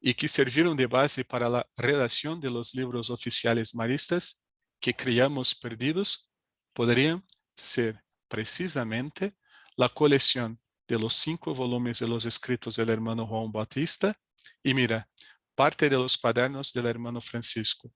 y que sirvieron de base para la redacción de los libros oficiales maristas que creíamos perdidos, podrían ser precisamente la colección de los 5 volúmenes de los escritos del hermano Juan Bautista y mira, parte de los cuadernos del hermano Francisco,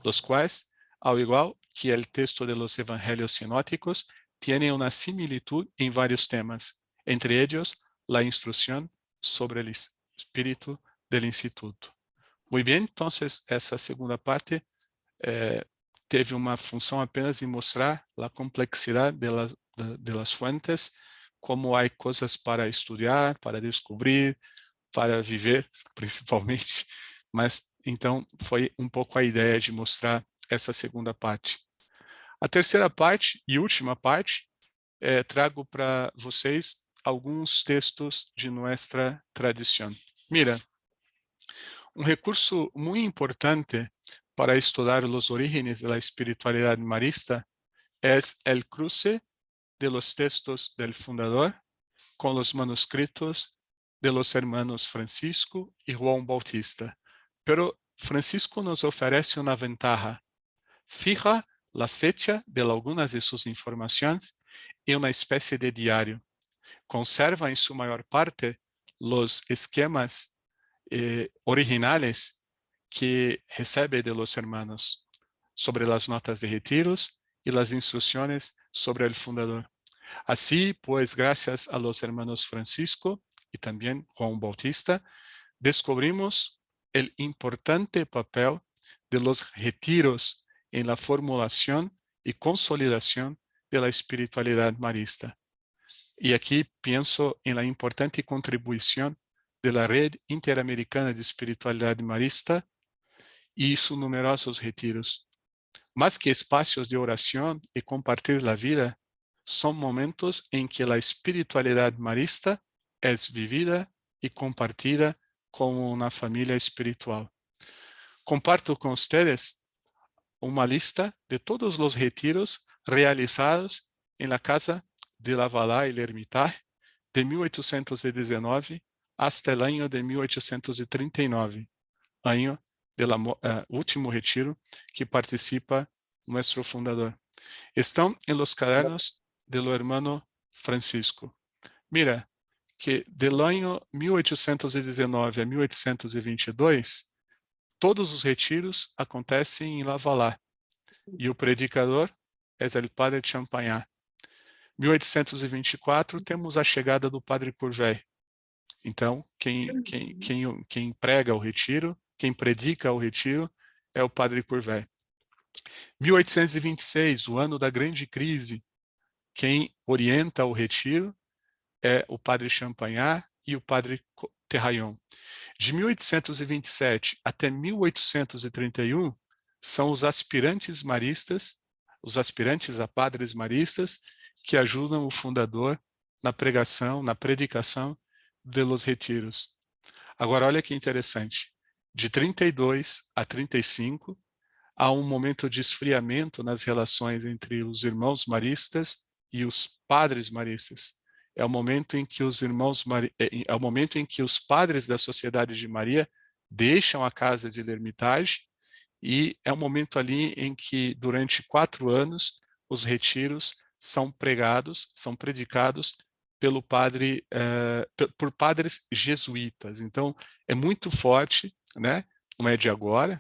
los cuales, al igual que el texto de los evangelios sinóticos, tienen una similitud en varios temas, entre ellos la instrucción sobre el espíritu del instituto. Muy bien, entonces essa segunda parte teve uma função apenas de mostrar a complexidade de las fuentes, como há coisas para estudar, para descobrir, para viver, principalmente. Mas, então, foi um pouco a ideia de mostrar essa segunda parte. A terceira parte e última parte, trago para vocês alguns textos de nossa tradição. Mira, um recurso muito importante para estudar os orígenes da espiritualidade marista é o cruce de los textos del fundador com os manuscritos de los hermanos Francisco e Juan Bautista. Pero Francisco nos oferece uma ventaja. Fija a fecha de algumas de suas informações em uma espécie de diário. Conserva em sua maior parte os esquemas originales que recebe de los hermanos sobre las notas de retiros y las instrucciones sobre el fundador. Así, pues, gracias a los hermanos Francisco y también Juan Bautista, descubrimos el importante papel de los retiros en la formulación y consolidación de la espiritualidad marista. Y aquí pienso en la importante contribución de la Red Interamericana de Espiritualidade Marista e sus numerosos retiros. Más que espaços de oração e compartilhar a vida, são momentos em que a espiritualidade marista é vivida e compartilhada como uma família espiritual. Comparto com vocês uma lista de todos os retiros realizados em la Casa de la Valá e l'Ermitage de 1819 hasta el año de 1839, año del último retiro que participa nuestro fundador. Estão en los cadernos de lo hermano Francisco. Mira, que del año 1819 a 1822, todos os retiros acontecem em La Valá, e o predicador é o padre Champagnat. 1824, temos a chegada do padre Courvey. Então, quem prega o retiro, quem predica o retiro, é o padre Courvey. 1826, o ano da grande crise, quem orienta o retiro é o padre Champagnat e o padre Terraillon. De 1827 até 1831, são os aspirantes maristas, os aspirantes a padres maristas, que ajudam o fundador na pregação, na predicação de los retiros. Agora, olha que interessante. De 32 a 35, há um momento de esfriamento nas relações entre os irmãos maristas e os padres maristas. É o momento em que os padres da Sociedade de Maria deixam a casa de l'Ermitage, e é um momento ali em que, durante 4 anos, os retiros são pregados, são predicados por padres jesuítas. Então, é muito forte, né? Não é de agora,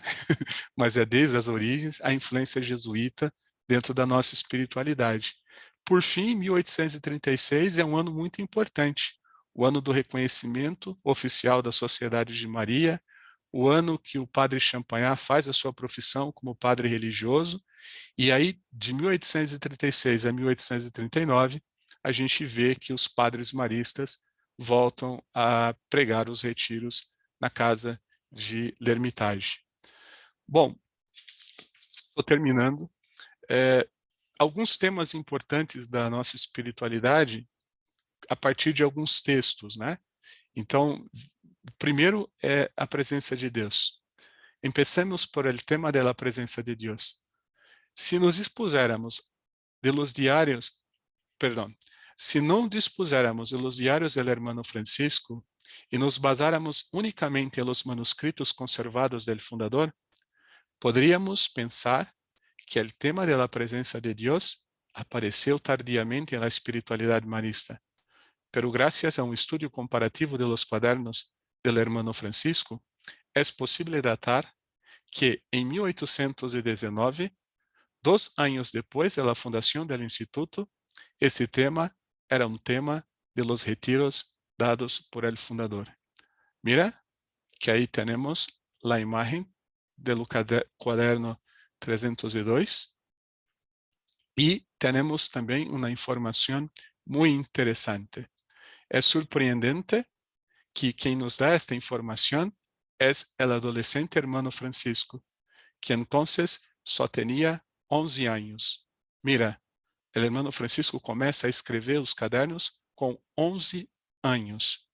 mas é desde as origens, a influência jesuíta dentro da nossa espiritualidade. Por fim, 1836 é um ano muito importante, o ano do reconhecimento oficial da Sociedade de Maria, o ano que o padre Champagnat faz a sua profissão como padre religioso, e aí, de 1836 a 1839, a gente vê que os padres maristas voltam a pregar os retiros na casa de l'Ermitage. Bom, estou terminando. Alguns temas importantes da nossa espiritualidade a partir de alguns textos, né? Então, o primeiro é a presença de Deus. Empecemos por el tema de la presença de Deus. Se nos expusiéramos de los diarios, perdão, se não dispusiéramos de los diarios del hermano Francisco e nos basáramos únicamente en los manuscritos conservados del fundador, podríamos pensar que el tema de la presencia de Dios apareceu tardiamente en la espiritualidad marista. Pero gracias a un estudio comparativo de los cuadernos del hermano Francisco, es posible datar que en 1819, 2 años después de la fundación del instituto, ese tema era un tema de los retiros dados por el fundador. Mira que ahí tenemos la imagen del cuaderno 302 y tenemos también una información muy interesante. Es sorprendente que quien nos da esta información es el adolescente hermano Francisco, que entonces só tenía 11 años. Mira, el hermano Francisco comienza a escribir los cadernos con 11 años.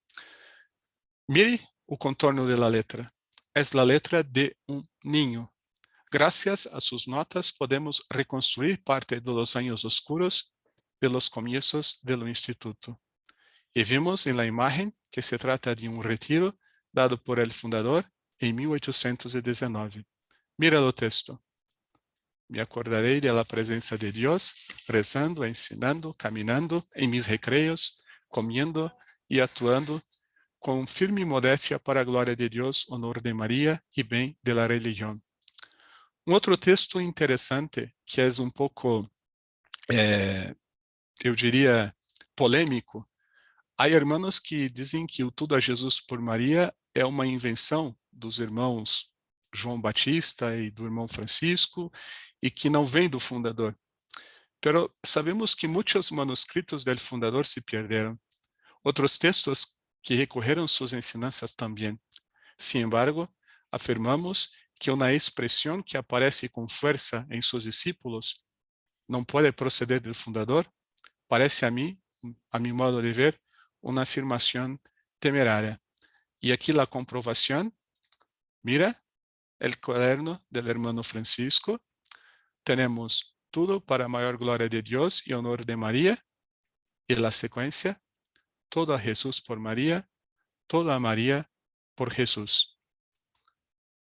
Mire o contorno de la letra. Es la letra de un niño. Gracias a sus notas podemos reconstruir parte de los años oscuros de los comienzos del instituto. Y vimos en la imagen que se trata de un retiro dado por el fundador en 1819. Mira el texto. Me acordaré de la presencia de Dios, rezando, ensinando, caminando en mis recreos, comiendo y actuando con firme modestia para a glória de Deus, honor de Maria e bem de la religião. Um outro texto interessante, que é um pouco, eu diria, polêmico. Há irmãos que dizem que o Tudo a Jesus por Maria é uma invenção dos irmãos João Batista e do irmão Francisco e que não vem do fundador. Pero sabemos que muitos manuscritos del fundador se perderam. Outros textos que recorreram suas ensinanças também. Sin embargo, afirmamos que uma expressão que aparece com força em seus discípulos não pode proceder do fundador, parece a mim, a mi modo de ver, uma afirmação temerária. E aqui a comprovação, mira, el cuaderno del hermano Francisco, tenemos tudo para a maior glória de Deus e honor de Maria, e la sequência, todo a Jesús por María, todo a María por Jesús.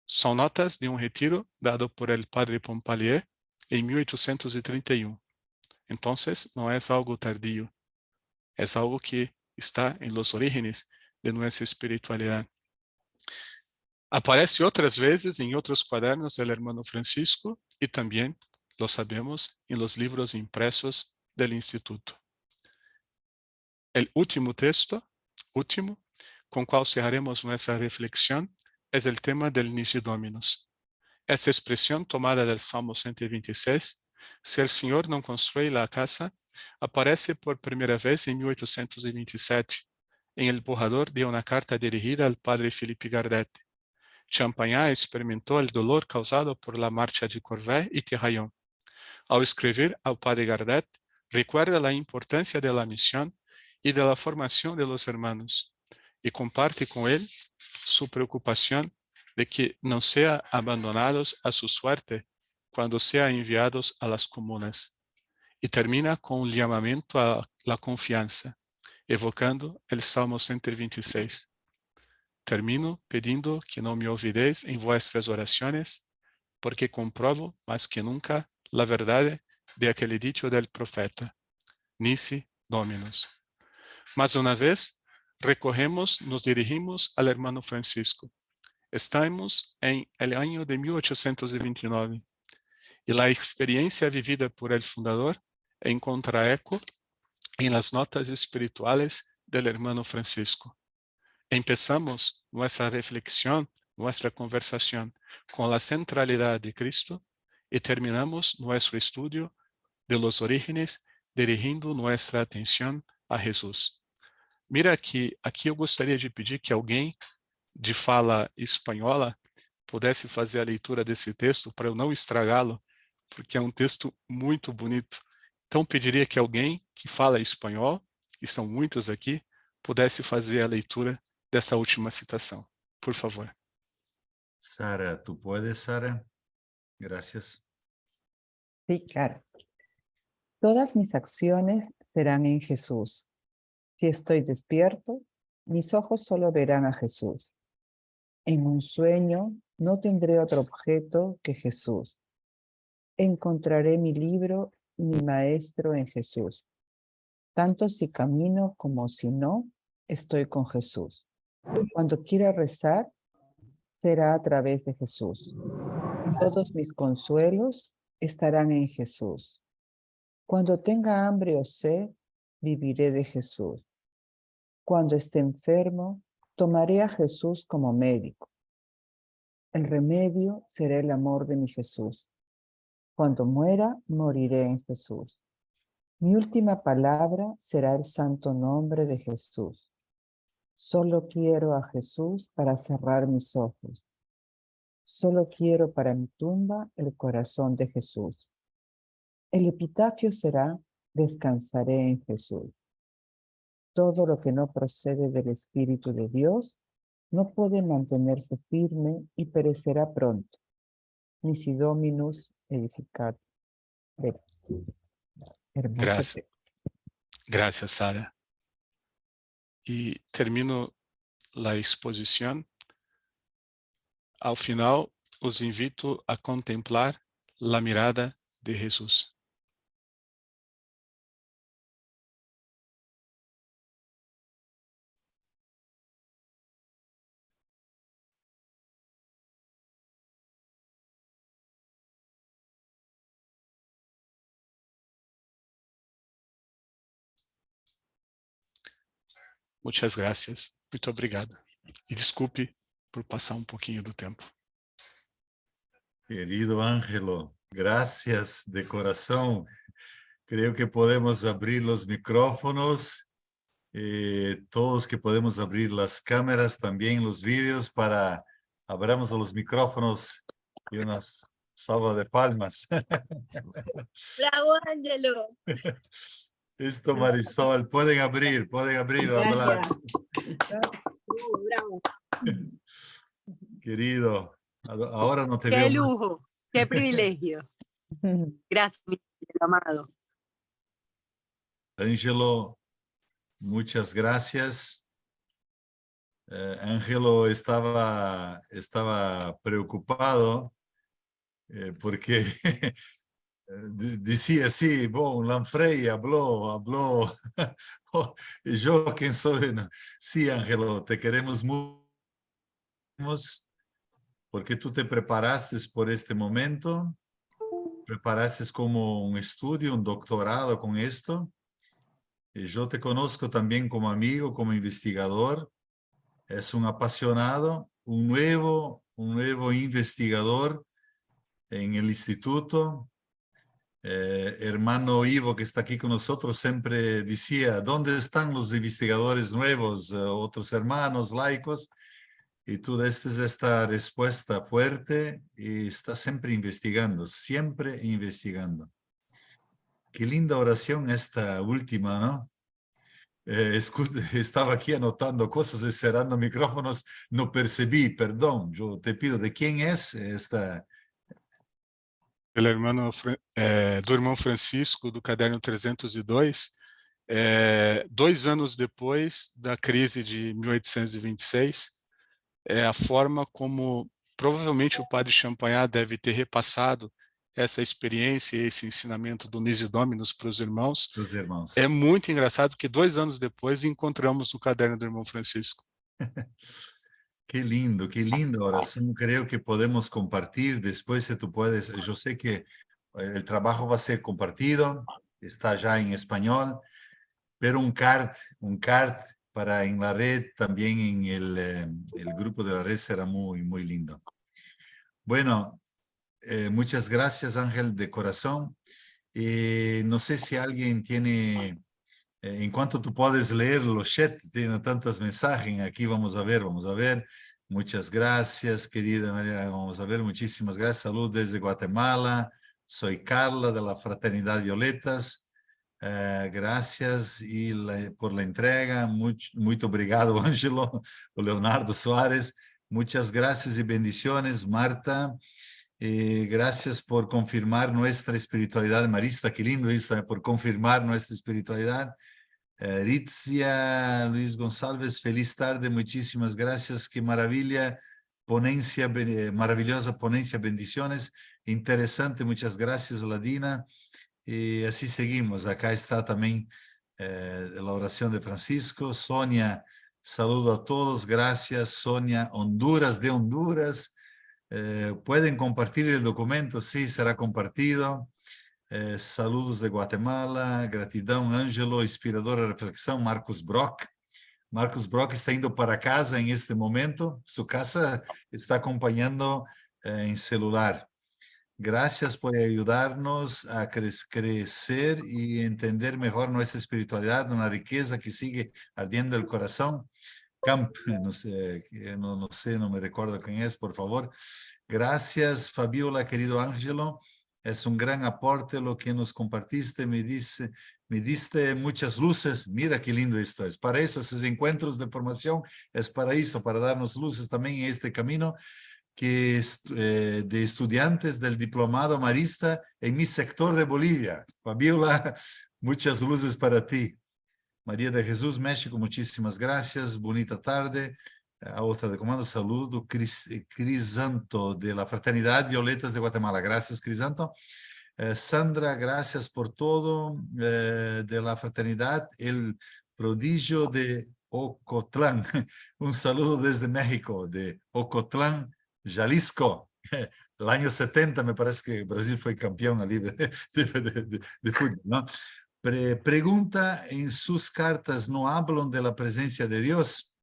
Son notas de un retiro dado por el padre Pompalier en 1831. Entonces, no es algo tardío, es algo que está en los orígenes de nuestra espiritualidad. Aparece otras veces en otros cuadernos del hermano Francisco y también, lo sabemos, en los libros impresos del instituto. El último texto, con cual cerraremos nuestra reflexión, es el tema del Nisi Dominus. Esta expresión tomada del Salmo 126, si el Señor no construye la casa, aparece por primera vez en 1827, en el borrador de una carta dirigida al padre Philippe Gardet. Champagnat experimentó el dolor causado por la marcha de Corvée y Terraillon. Al escribir al padre Gardet, recuerda la importancia de la misión y de la formación de los hermanos, y comparte con él su preocupación de que no sean abandonados a su suerte cuando sean enviados a las comunas. Y termina con un llamamiento a la confianza, evocando el Salmo 126. Termino pidiendo que no me olvidéis en vuestras oraciones, porque comprobo más que nunca la verdad de aquel dicho del profeta, Nisi Dominus. Más una vez, nos dirigimos al hermano Francisco. Estamos en el año de 1829 y la experiencia vivida por el fundador encuentra eco en las notas espirituales del hermano Francisco. Empezamos nuestra reflexión, nuestra conversación con la centralidad de Cristo y terminamos nuestro estudio de los orígenes dirigindo nuestra atención a Jesús. Mira que aqui eu gostaria de pedir que alguém de fala espanhola pudesse fazer a leitura desse texto para eu não estragá-lo, porque é um texto muito bonito. Então pediria que alguém que fala espanhol, e são muitos aqui, pudesse fazer a leitura dessa última citação. Por favor. Sara, ¿tú puedes, Sara? Gracias. Sí, claro. Todas mis acciones serán en Jesús. Si estoy despierto, mis ojos solo verán a Jesús. En un sueño no tendré otro objeto que Jesús. Encontraré mi libro y mi maestro en Jesús. Tanto si camino como si no, estoy con Jesús. Cuando quiera rezar, será a través de Jesús. Todos mis consuelos estarán en Jesús. Cuando tenga hambre o sed, viviré de Jesús. Cuando esté enfermo, tomaré a Jesús como médico. El remedio será el amor de mi Jesús. Cuando muera, moriré en Jesús. Mi última palabra será el santo nombre de Jesús. Solo quiero a Jesús para cerrar mis ojos. Solo quiero para mi tumba el corazón de Jesús. El epitafio será: descansaré en Jesús. Todo lo que no procede del Espíritu de Dios no puede mantenerse firme y perecerá pronto. Nisi Dominus edificat. Hermoso. Gracias, Sara. Y termino la exposición. Al final, os invito a contemplar la mirada de Jesús. Muchas gracias. Muito obrigado. E desculpe por passar um pouquinho do tempo. Querido Ángelo, gracias de corazón. Creo que podemos abrir los micrófonos, todos que podemos abrir las cámaras, también los vídeos, para abramos los micrófonos y unas salva de palmas. Bravo, Ángelo. Listo, Marisol, pueden abrir, hablar. Bravo. Querido, ahora no te Qué veo más. lujo, qué privilegio. Gracias, mi amado. Ángelo, muchas gracias. Ángelo estaba preocupado porque decía así, bon, Lanfrey habló. Y yo, ¿quién soy? Sí, Ángelo, te queremos mucho porque tú te preparaste por este momento, preparaste como un estudio, un doctorado con esto. Y yo te conozco también como amigo, como investigador. Es un apasionado, un nuevo investigador en el instituto. Hermano Ivo, que está aquí con nosotros, siempre decía, ¿dónde están los investigadores nuevos, otros hermanos laicos? Y tú diste esta respuesta fuerte y estás siempre investigando, siempre investigando. Qué linda oración esta última, ¿no? Estaba aquí anotando cosas y cerrando micrófonos, no percibí, perdón. Yo te pido, ¿de quién es esta? Do irmão Francisco, do caderno 302, 2 anos depois da crise de 1826, a forma como provavelmente o padre Champagnat deve ter repassado essa experiência e esse ensinamento do Nisi Dominus para os irmãos. É muito engraçado que 2 anos depois encontramos o caderno do irmão Francisco. Qué linda oración. Creo que podemos compartir después si tú puedes. Yo sé que el trabajo va a ser compartido, está ya en español, pero un card para en la red, también en el grupo de la red será muy lindo. Bueno, muchas gracias, Ángel, de corazón. No sé si alguien tiene, en cuanto tú puedes leer los chats, tiene tantos mensajes, aquí vamos a ver. Muchas gracias, querida María, vamos a ver, muchísimas gracias. Salud desde Guatemala, soy Carla de la Fraternidad Violetas. Gracias por la entrega, muy obrigado, Ángelo, Leonardo Suárez. Muchas gracias y bendiciones, Marta. Gracias por confirmar nuestra espiritualidad marista. Qué lindo eso, por confirmar nuestra espiritualidad. Ritzia Luis González, feliz tarde, muchísimas gracias. Qué maravilla, ponencia, maravillosa ponencia, bendiciones. Interesante, muchas gracias, Ladina. Y así seguimos. Acá está también la oración de Francisco. Sonia, saludo a todos. Gracias, Sonia. Honduras, de Honduras. Pueden compartir el documento, sí, será compartido. Saludos de Guatemala. Gratidão, Ângelo. Inspiradora reflexión. Marcos Brock. Marcos Brock está indo para casa en este momento. Su casa está acompañando en celular. Gracias por ayudarnos a crecer y entender mejor nuestra espiritualidad, una riqueza que sigue ardiendo el corazón. Camp, no sé, no me recuerdo quién es, por favor. Gracias, Fabiola, querido Ángelo. Es un gran aporte lo que nos compartiste. Me diste muchas luces. Mira qué lindo esto es. Para eso, esos encuentros de formación es para eso, para darnos luces también en este camino que de estudiantes del diplomado marista en mi sector de Bolivia. Fabiola, muchas luces para ti. María de Jesús, México, muchísimas gracias. Bonita tarde. A otra de comando, saludo. Crisanto, de la Fraternidad Violetas de Guatemala. Gracias, Crisanto. Sandra, gracias por todo. De la Fraternidad El Prodigio de Ocotlán. Un saludo desde México, de Ocotlán, Jalisco. El año 70 me parece que Brasil fue campeón ali de fútbol, ¿no? Pregunta, en sus cartas no hablan de la presencia de Dios.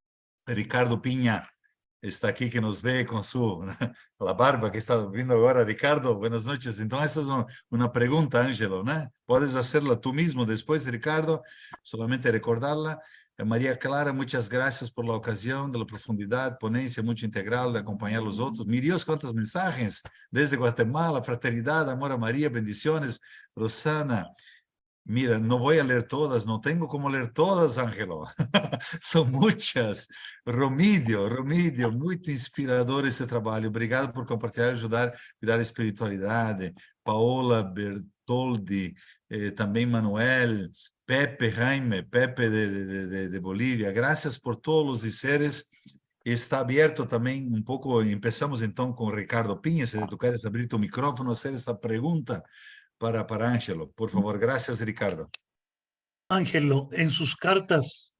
Ricardo Piña está aquí, que nos ve con la barba que está viendo ahora. Ricardo, buenas noches. Entonces, esta es una pregunta, Ángelo, ¿no? Puedes hacerla tú mismo después, Ricardo, solamente recordarla. María Clara, muchas gracias por la ocasión, de la profundidad, ponencia, mucho integral, de acompañar a los otros. Mi Dios, cuántos mensajes desde Guatemala, fraternidad, amor a María, bendiciones. Rosana, mira, no voy a leer todas, no tengo cómo leer todas, Ángelo. Son muchas. Romidio, muy inspirador esse trabalho. Obrigado por compartilhar e ajudar a cuidar a espiritualidade. Paola Bertoldi, também Manuel, Pepe Jaime, Pepe de Bolívia. Gracias por todos os dizeres. Está abierto também um pouco, empezamos então com Ricardo Pinha, se tu queres abrir tu micrófono, hacer essa pergunta para Ángelo. Por favor, gracias, Ricardo. Ángelo, en sus cartas,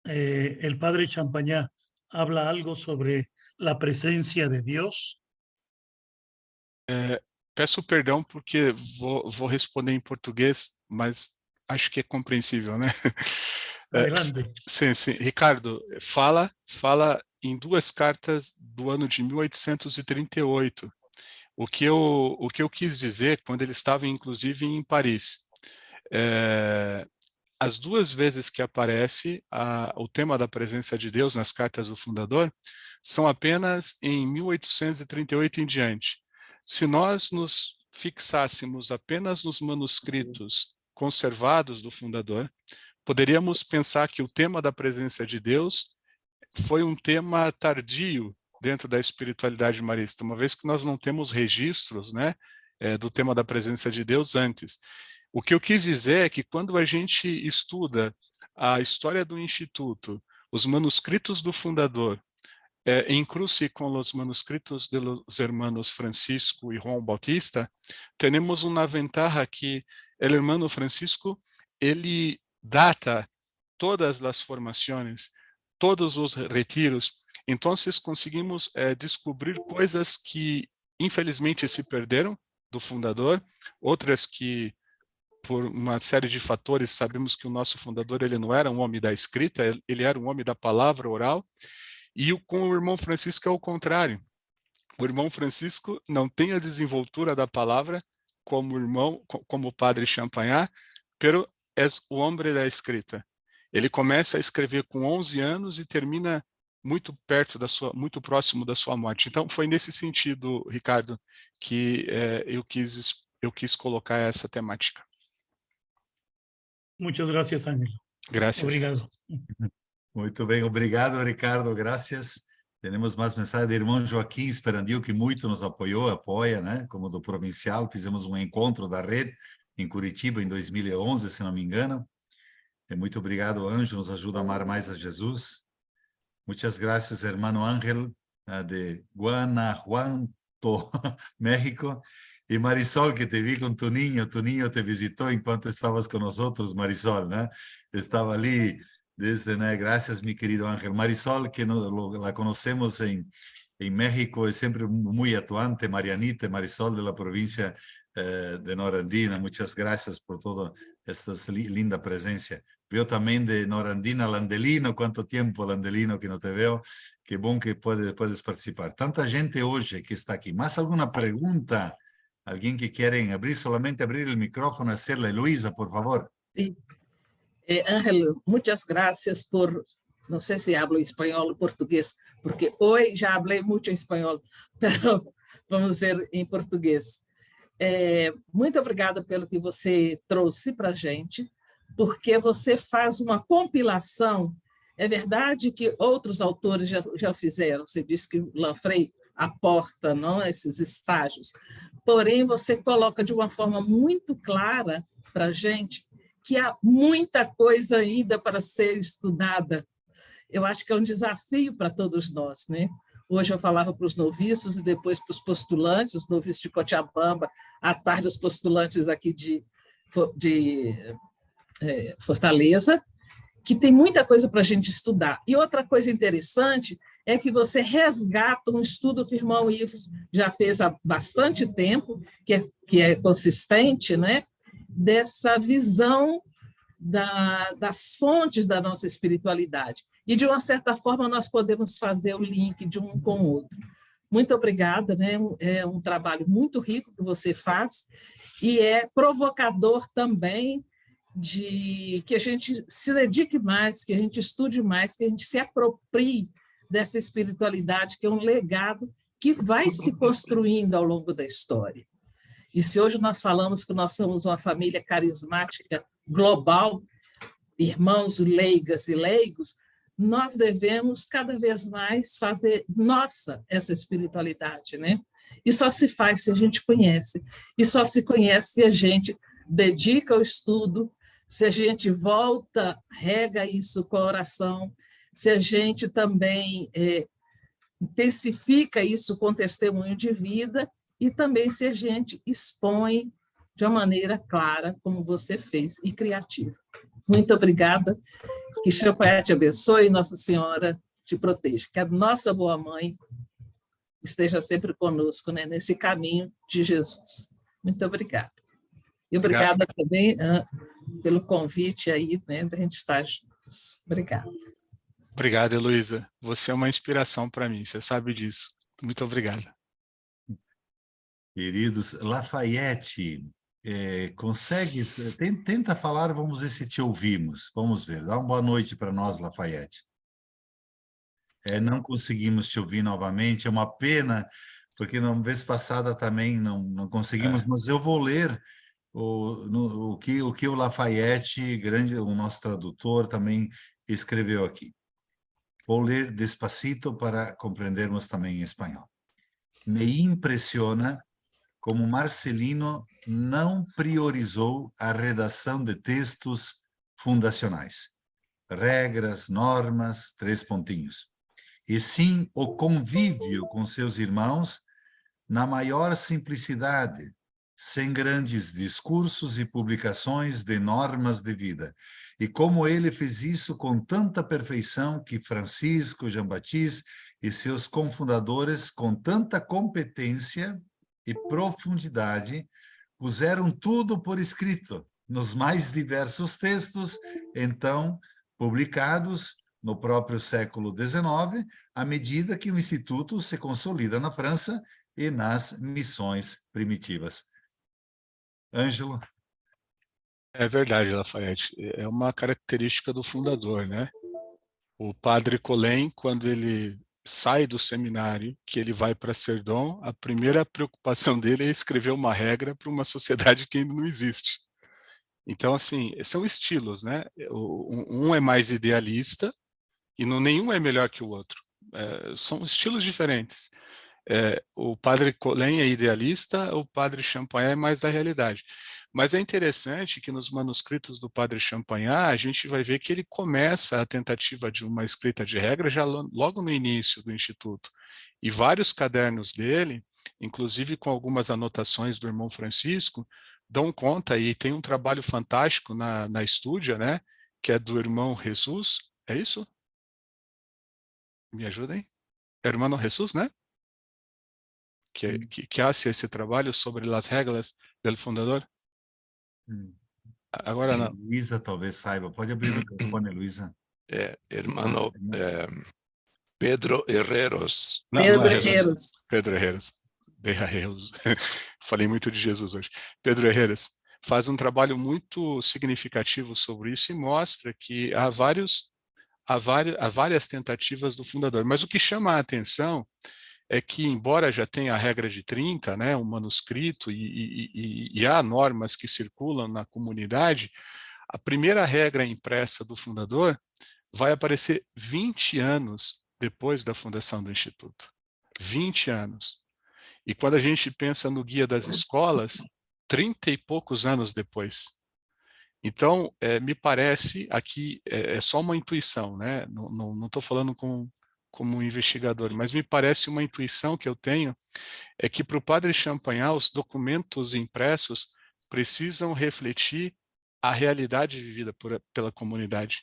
el padre Champañá habla algo sobre la presencia de Dios. Peço perdão porque vou responder em português, mas acho que é compreensível, né? Adelante. Sim. Ricardo, fala em duas cartas do ano de 1838. O que eu quis dizer quando ele estava, inclusive, em Paris. As duas vezes que aparece o tema da presença de Deus nas cartas do fundador são apenas em 1838 em diante. Se nós nos fixássemos apenas nos manuscritos conservados do fundador, poderíamos pensar que o tema da presença de Deus foi um tema tardio dentro da espiritualidade marista, uma vez que nós não temos registros, né, do tema da presença de Deus antes. O que eu quis dizer é que quando a gente estuda a história do Instituto, os manuscritos do fundador, em cruce com os manuscritos de los hermanos Francisco e Juan Bautista, temos uma ventaja que o hermano Francisco, ele data todas as formações, todos os retiros. Então, conseguimos descobrir coisas que, infelizmente, se perderam do fundador, outras que, por uma série de fatores, sabemos que o nosso fundador ele não era um homem da escrita, ele era um homem da palavra oral, e com o irmão Francisco é o contrário. O irmão Francisco não tem a desenvoltura da palavra como o padre Champagnat, pero é o homem da escrita. Ele começa a escrever com 11 anos e termina muito próximo da sua morte. Então, foi nesse sentido, Ricardo, que eu quis colocar essa temática. Muchas gracias, Ángel. Gracias. Obrigado. Muito bem, obrigado, Ricardo, gracias. Temos mais mensagem do irmão Joaquim Esperandil, que muito nos apoiou, apoia, né? Como do provincial, fizemos um encontro da rede em Curitiba em 2011, se não me engano. Muito obrigado, Anjo, nos ajuda a amar mais a Jesus. Muitas graças, hermano Ángel, de Guanajuato, México. E Marisol, que te vi com Toninho. Toninho te visitou enquanto estavas com nós, Marisol, né? Estava ali desde, né? Graças, mi querido Ángel. Marisol, que la conocemos en México, es siempre muy atuante. Marianita, Marisol de la provincia de Norandina. Muchas gracias por toda esta linda presencia. Veo también de Norandina Landelino. ¿Cuánto tiempo, Landelino, que no te veo? Qué bon que puedes participar. Tanta gente hoy que está aquí. ¿Más alguna pregunta? ¿Alguien que quiere abrir? Solamente abrir el micrófono y hacerle. Luisa, por favor. Sí. Ángel, muchas gracias por, no sé si hablo español o portugués, porque hoy ya hablé mucho en español, pero vamos ver em português. Muito obrigada pelo que você trouxe para a gente, porque você faz uma compilação. É verdade que outros autores já fizeram, você disse que o Lanfrey aporta, não, esses estágios, porém você coloca de uma forma muito clara para a gente que há muita coisa ainda para ser estudada. Eu acho que é um desafio para todos nós, né? Hoje eu falava para os noviços e depois para os postulantes, os noviços de Cochabamba, à tarde os postulantes aqui de Fortaleza, que tem muita coisa para a gente estudar. E outra coisa interessante é que você resgata um estudo que o irmão Ives já fez há bastante tempo, que é consistente, né? Dessa visão das fontes da nossa espiritualidade. E, de uma certa forma, nós podemos fazer o link de um com o outro. Muito obrigada, né? É um trabalho muito rico que você faz e é provocador também de que a gente se dedique mais, que a gente estude mais, que a gente se aproprie dessa espiritualidade, que é um legado que vai se construindo ao longo da história. E se hoje nós falamos que nós somos uma família carismática global, irmãos leigas e leigos, nós devemos cada vez mais fazer nossa essa espiritualidade, né? E só se faz se a gente conhece. E só se conhece se a gente dedica ao estudo, se a gente volta, rega isso com a oração, se a gente também intensifica isso com testemunho de vida, e também se a gente expõe de uma maneira clara, como você fez, e criativa. Muito obrigada. Que Champanhé te abençoe e Nossa Senhora te proteja. Que a nossa boa mãe esteja sempre conosco, né, nesse caminho de Jesus. Muito obrigada. E obrigada também pelo convite aí, né, da gente estar juntos. Obrigada. Obrigado, Heloísa. Você é uma inspiração para mim, você sabe disso. Muito obrigado. Queridos, Lafayette, consegues, tenta falar, vamos ver se te ouvimos, vamos ver, dá uma boa noite para nós, Lafayette. Não conseguimos te ouvir novamente, é uma pena, porque na vez passada também não conseguimos, mas eu vou ler o que o Lafayette, o nosso tradutor, também escreveu aqui. Vou ler despacito para compreendermos também em espanhol. Me impressiona como Marcelino não priorizou a redação de textos fundacionais, regras, normas, 3 pontinhos, e sim o convívio com seus irmãos na maior simplicidade, sem grandes discursos e publicações de normas de vida. E como ele fez isso com tanta perfeição que Francisco, Jean-Baptiste e seus cofundadores, com tanta competência e profundidade, puseram tudo por escrito, nos mais diversos textos, então publicados no próprio século XIX, à medida que o Instituto se consolida na França e nas missões primitivas. Ângelo? É verdade, Lafayette. É uma característica do fundador, né? O padre Colin, quando ele sai do seminário, que ele vai para Cerdon, a primeira preocupação dele é escrever uma regra para uma sociedade que ainda não existe. Então, assim, são estilos, né? Um é mais idealista e nenhum é melhor que o outro. são estilos diferentes. O padre Colin é idealista, o padre Champagnat é mais da realidade. Mas é interessante que nos manuscritos do padre Champagnat, a gente vai ver que ele começa a tentativa de uma escrita de regra já logo no início do Instituto. E vários cadernos dele, inclusive com algumas anotações do irmão Francisco, dão conta, e tem um trabalho fantástico na Estúdia, né, que é do irmão Jesus, é isso? Me ajudem? É o irmão Jesus, né? Que hace esse trabalho sobre as regras do fundador. Agora não. Luísa talvez saiba. Pode abrir o microfone, Luísa. Hermano Pedro Herreros. Não, Pedro não é Jesus. Herreros. Pedro Herreros. Falei muito de Jesus hoje. Pedro Herreros faz um trabalho muito significativo sobre isso e mostra que há várias tentativas do fundador. Mas o que chama a atenção é que, embora já tenha a regra de 30, né, um manuscrito, e há normas que circulam na comunidade, a primeira regra impressa do fundador vai aparecer 20 anos depois da fundação do Instituto. 20 anos. E quando a gente pensa no Guia das Escolas, 30 e poucos anos depois. Então, me parece, aqui é só uma intuição, né? Não estou falando como um investigador, mas me parece uma intuição que eu tenho, é que para o padre Champagnat os documentos impressos precisam refletir a realidade vivida pela comunidade.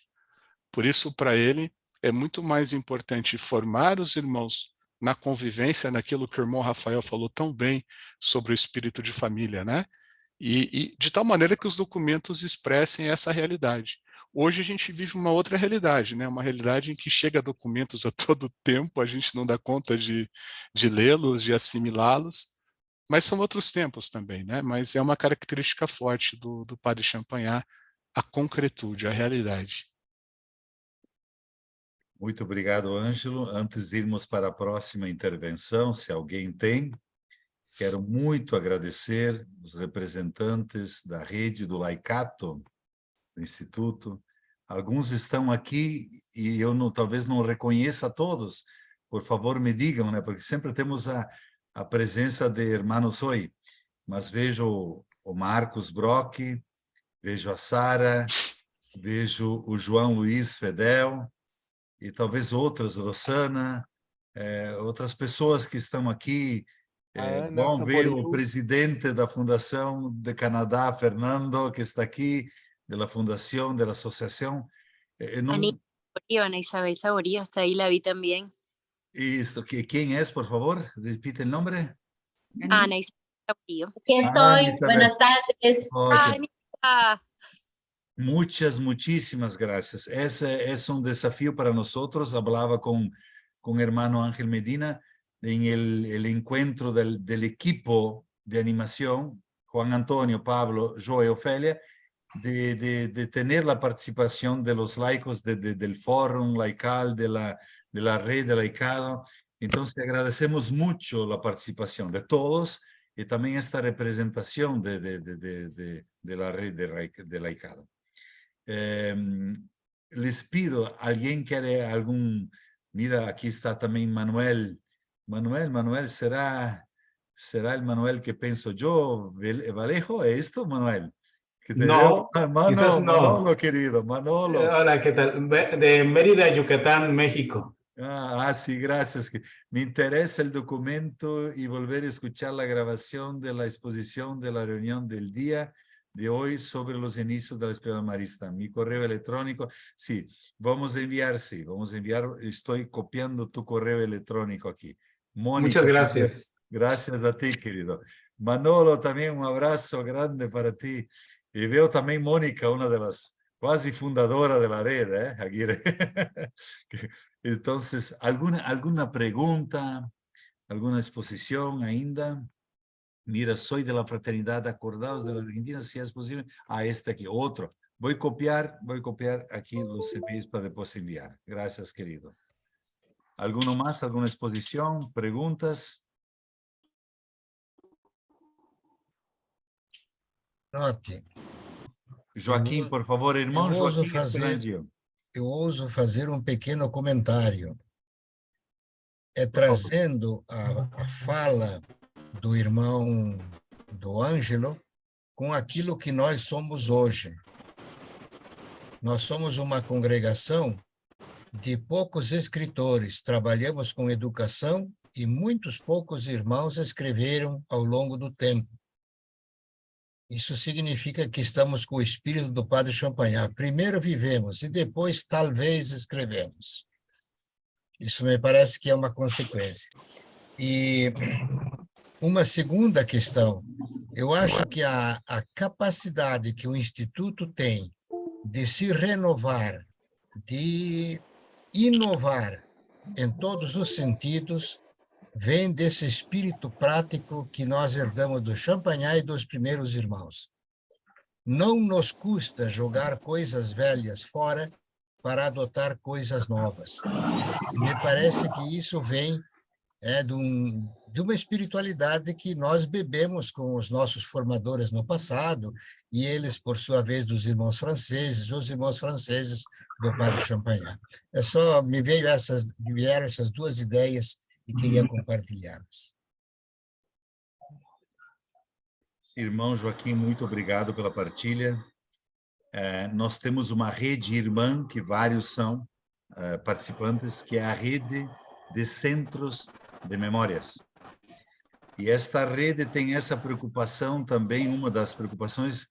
Por isso, para ele, é muito mais importante formar os irmãos na convivência, naquilo que o irmão Rafael falou tão bem sobre o espírito de família, né? E de tal maneira que os documentos expressem essa realidade. Hoje a gente vive uma outra realidade, né? Uma realidade em que chega documentos a todo tempo, a gente não dá conta de lê-los, de assimilá-los, mas são outros tempos também, né? Mas é uma característica forte do padre Champagnat, a concretude, a realidade. Muito obrigado, Ângelo. Antes de irmos para a próxima intervenção, se alguém tem, quero muito agradecer os representantes da rede do Laicato, do Instituto. Alguns estão aqui e eu talvez não reconheça todos. Por favor, me digam, né? Porque sempre temos a presença de irmãos Oi. Mas vejo o Marcos Brock, vejo a Sara, vejo o João Luiz Fedel, e talvez outras, Rosana, outras pessoas que estão aqui. Bom ver o presidente da Fundação de Canadá, Fernando, que está aqui, da Fundação, da Associação. Ana Isabel Saborío está ahí, la vi también. Isso, ¿quién es, por favor? Repite el nombre. Ana Isabel Saborío. Aquí estoy. Buenas tardes. Okay. Ana. Muchísimas gracias. Ese es un desafío para nosotros. Hablaba con el hermano Ángel Medina en el encuentro del equipo de animación, Juan Antonio, Pablo, yo y Ofelia, de tener la participación de los laicos del Fórum Laical, de la red de laicado. Entonces agradecemos mucho la participación de todos y también esta representación de la red de laicado. Les pido, ¿alguien quiere algún? Mira, aquí está también Manuel. Manuel, ¿será el Manuel que pienso yo? ¿Vallejo? ¿Es esto, Manuel? Que te No, quizás no. Manolo, querido, Manolo. Hola, ¿qué tal? De Mérida, Yucatán, México. Sí, gracias. Me interesa el documento y volver a escuchar la grabación de la exposición de la reunión del día de hoy sobre los inicios de la Escuela Marista. Mi correo electrónico, sí, vamos a enviar, estoy copiando tu correo electrónico aquí. Mónica, muchas gracias. Gracias a ti, querido. Manolo, también un abrazo grande para ti. Y veo también Mónica, una de las quase fundadora de la red, Aguirre. Entonces, ¿alguna pregunta, alguna exposición ainda? Mira, soy de la Fraternidad Acordados de la Argentina, si es posible. Este aquí, otro. Voy a copiar aquí los CPIs para después enviar. Gracias, querido. ¿Alguno más? ¿Alguna exposición? ¿Preguntas? Note. Joaquim, por favor, irmão Joaquim Esperandio. Eu ouso fazer um pequeno comentário. trazendo a fala do irmão do Ângelo com aquilo que nós somos hoje. Nós somos uma congregação de poucos escritores, trabalhamos com educação e muitos poucos irmãos escreveram ao longo do tempo. Isso significa que estamos com o espírito do Padre Champagnat. Primeiro vivemos e depois talvez escrevemos. Isso me parece que é uma consequência. E uma segunda questão, eu acho que a capacidade que o Instituto tem de se renovar, de inovar em todos os sentidos, vem desse espírito prático que nós herdamos do Champagnat e dos primeiros irmãos. Não nos custa jogar coisas velhas fora para adotar coisas novas. E me parece que isso vem de uma espiritualidade que nós bebemos com os nossos formadores no passado, e eles, por sua vez, dos irmãos franceses, os irmãos franceses do Padre Champagnat. Vieram essas duas ideias e queria compartilhá-las. Irmão Joaquim, muito obrigado pela partilha. Nós temos uma rede irmã, que vários são participantes, que é a rede de centros de memórias. E esta rede tem essa preocupação também, uma das preocupações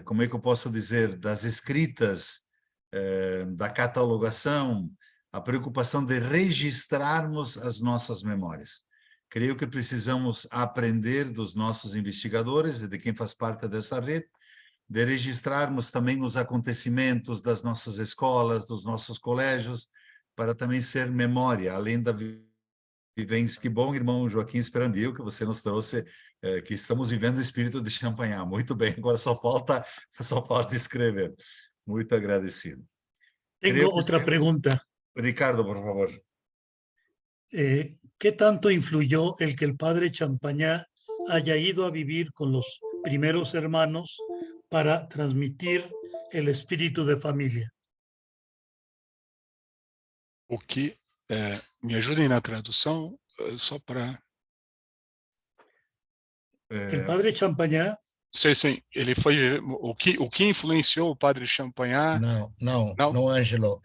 como é que eu posso dizer, das escritas, da catalogação, a preocupação de registrarmos as nossas memórias. Creio que precisamos aprender dos nossos investigadores e de quem faz parte dessa rede, de registrarmos também os acontecimentos das nossas escolas, dos nossos colégios, para também ser memória, além da vivência. Que bom, irmão Joaquim Esperandil, que você nos trouxe, que estamos vivendo o espírito de Champagnat. Muito bem, agora só falta escrever. Muito agradecido. Tengo otra pregunta. Ricardo, por favor. ¿Qué tanto influyó el que el padre Champagnat haya ido a vivir con los primeros hermanos para transmitir el espíritu de familia? O que me ajudem na tradução, só para... El padre Champagnat... Sim, ele foi... O que influenciou o padre Champagnat? Não, Ângelo,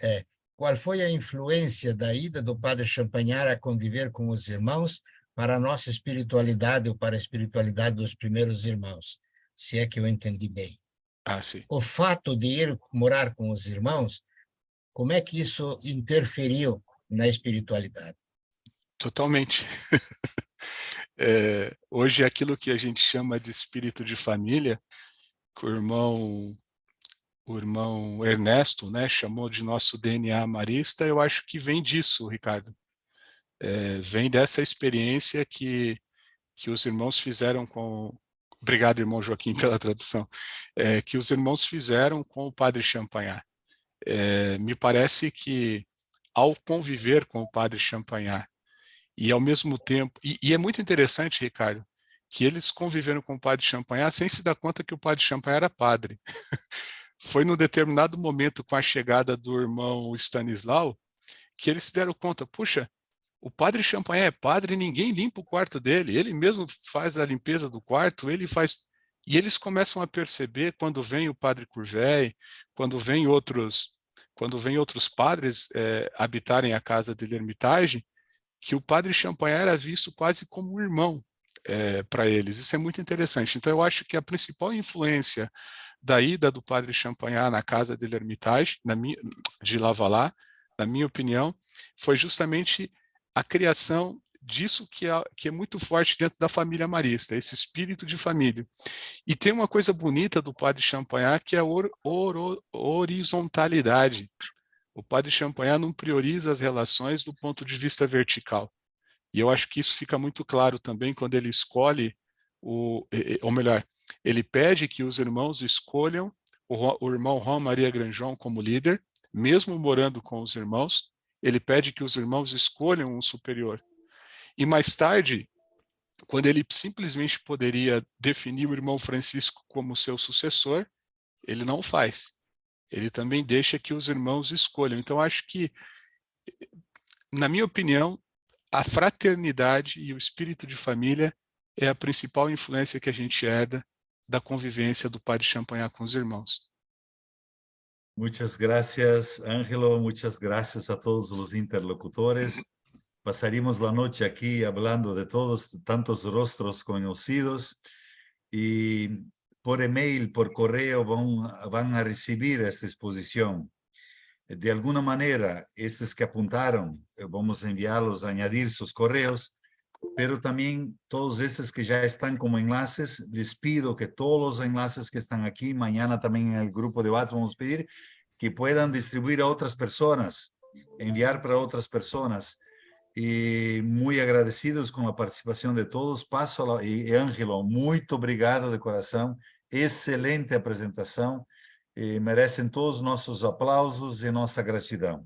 qual foi a influência da ida do Padre Champagnat a conviver com os irmãos para a nossa espiritualidade ou para a espiritualidade dos primeiros irmãos, se é que eu entendi bem? Sim. O fato de ir morar com os irmãos, como é que isso interferiu na espiritualidade? Totalmente. Hoje, aquilo que a gente chama de espírito de família, que o irmão Ernesto, né, chamou de nosso DNA marista, eu acho que vem disso, Ricardo. Vem dessa experiência que os irmãos fizeram com... Obrigado, irmão Joaquim, pela tradução. Que os irmãos fizeram com o padre Champagnat. Me parece que, ao conviver com o padre Champagnat, e ao mesmo tempo... E é muito interessante, Ricardo, que eles conviveram com o padre Champagnat sem se dar conta que o padre Champagnat era padre. Foi num determinado momento, com a chegada do irmão Stanislau, que eles se deram conta, puxa, o padre Champagnat é padre e ninguém limpa o quarto dele, ele mesmo faz a limpeza do quarto, ele faz... E eles começam a perceber, quando vem o padre Courvey, quando vem outros padres habitarem a casa de L'Hermitage, que o padre Champagnat era visto quase como um irmão para eles. Isso é muito interessante. Então, eu acho que a principal influência da ida do padre Champagnat na casa de L'Hermitage, de Lavalá, na minha opinião, foi justamente a criação disso que é muito forte dentro da família marista, esse espírito de família. E tem uma coisa bonita do padre Champagnat, que é a horizontalidade. O padre Champagnat não prioriza as relações do ponto de vista vertical. E eu acho que isso fica muito claro também quando ele escolhe, ou melhor, ele pede que os irmãos escolham o irmão Juan Maria Granjon como líder, mesmo morando com os irmãos, ele pede que os irmãos escolham um superior. E mais tarde, quando ele simplesmente poderia definir o irmão Francisco como seu sucessor, ele não faz. Ele também deixa que os irmãos escolham. Então, acho que na minha opinião, a fraternidade e o espírito de família é a principal influência que a gente herda da convivência do Padre Champagnat com os irmãos. Muchas gracias, Ángelo. Muchas gracias a todos los interlocutores. Pasaríamos la noche aquí hablando de todos, tantos rostros conocidos, y por email, por correo van a recibir esta exposición. De alguna manera, estos que apuntaron, vamos a enviarlos a añadir sus correos, pero también todos estos que ya están como enlaces, les pido que todos los enlaces que están aquí, mañana también en el grupo de WhatsApp vamos a pedir que puedan distribuir a otras personas, enviar para otras personas. Y muy agradecidos con la participación de todos. Paso y Ángelo, muy obrigado de corazón. Excelente presentación. Merecem todos nossos aplausos e nossa gratidão.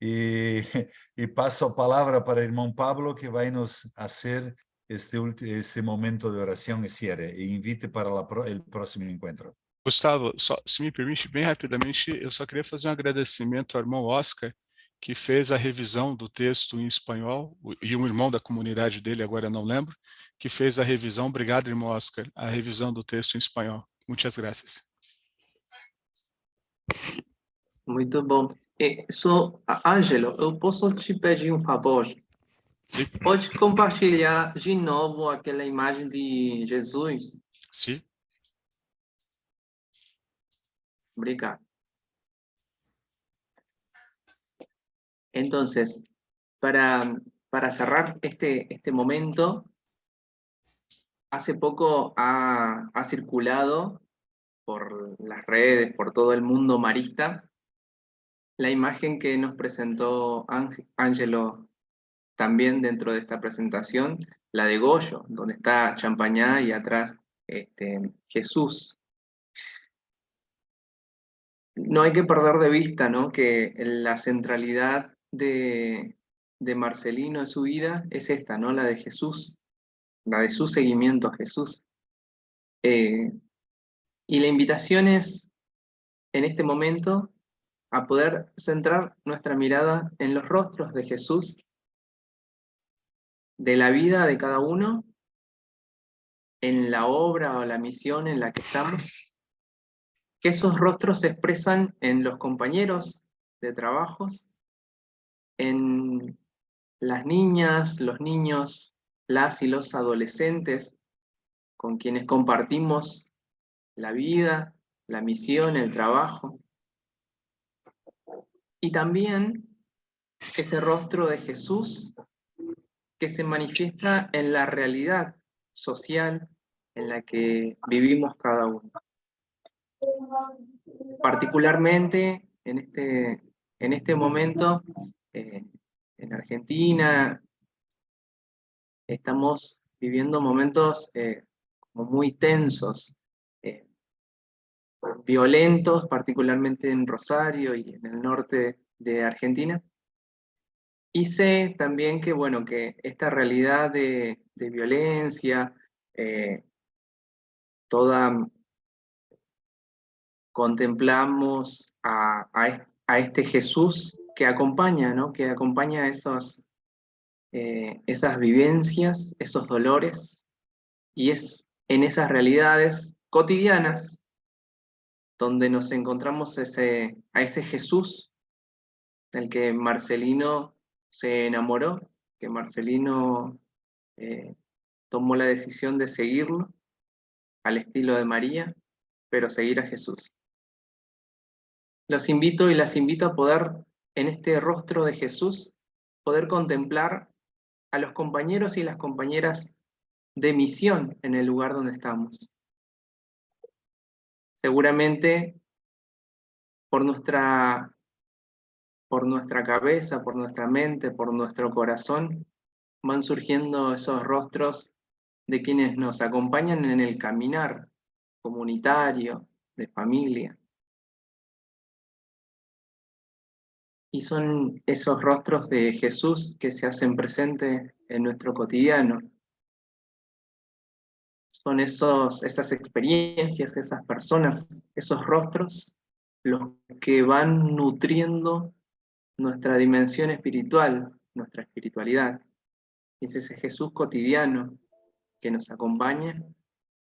E passo a palavra para o irmão Pablo, que vai nos fazer este momento de oração e cierre. E invite para o próximo encontro. Gustavo, se me permite, bem rapidamente, eu só queria fazer um agradecimento ao irmão Oscar, que fez a revisão do texto em espanhol, e um irmão da comunidade dele, agora eu não lembro, que fez a revisão. Obrigado, irmão Oscar, a revisão do texto em espanhol. Muitas graças. Muito bom. Ângelo, eu posso te pedir um favor? Sim. Pode compartilhar de novo aquela imagem de Jesus? Sim. Obrigado. Entonces, para cerrar este momento, hace poco ha circulado por las redes, por todo el mundo marista, la imagen que nos presentó Ángelo también dentro de esta presentación, la de Goyo, donde está Champagnat y atrás Jesús. No hay que perder de vista, ¿no?, que la centralidad de Marcelino en su vida es esta, ¿no?, la de Jesús, la de su seguimiento a Jesús. Y la invitación es, en este momento, a poder centrar nuestra mirada en los rostros de Jesús, de la vida de cada uno, en la obra o la misión en la que estamos, que esos rostros se expresan en los compañeros de trabajos, en las niñas, los niños, las y los adolescentes con quienes compartimos la vida, la misión, el trabajo. Y también ese rostro de Jesús que se manifiesta en la realidad social en la que vivimos cada uno. Particularmente en este momento, en Argentina, estamos viviendo momentos como muy tensos, violentos, particularmente en Rosario y en el norte de Argentina. Y sé también que, bueno, que esta realidad de violencia, contemplamos a este Jesús que acompaña, ¿no?, que acompaña esas vivencias, esos dolores, y es en esas realidades cotidianas donde nos encontramos a ese Jesús del que Marcelino se enamoró, que Marcelino tomó la decisión de seguirlo al estilo de María, pero seguir a Jesús. Los invito y las invito a poder, en este rostro de Jesús, poder contemplar a los compañeros y las compañeras de misión en el lugar donde estamos. Seguramente por nuestra cabeza, por nuestra mente, por nuestro corazón, van surgiendo esos rostros de quienes nos acompañan en el caminar comunitario, de familia. Y son esos rostros de Jesús que se hacen presentes en nuestro cotidiano. Son esas experiencias, esas personas, esos rostros, los que van nutriendo nuestra dimensión espiritual, nuestra espiritualidad. Es ese Jesús cotidiano que nos acompaña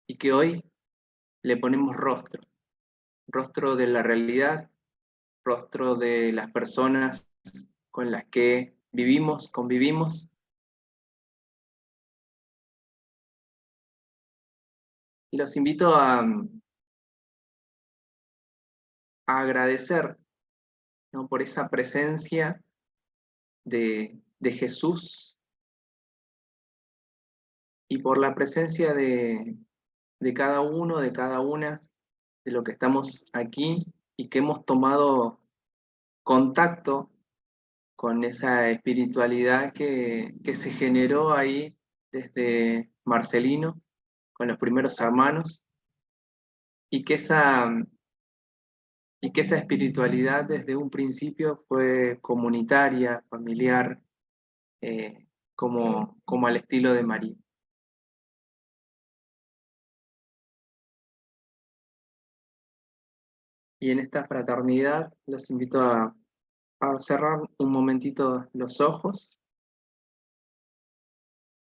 y que hoy le ponemos rostro. Rostro de la realidad, rostro de las personas con las que vivimos, convivimos. Y los invito a agradecer, ¿no?, por esa presencia de Jesús y por la presencia de cada uno, de cada una, de lo que estamos aquí y que hemos tomado contacto con esa espiritualidad que se generó ahí desde Marcelino, con los primeros hermanos, y que esa espiritualidad desde un principio fue comunitaria, familiar, como al estilo de María. Y en esta fraternidad los invito a cerrar un momentito los ojos,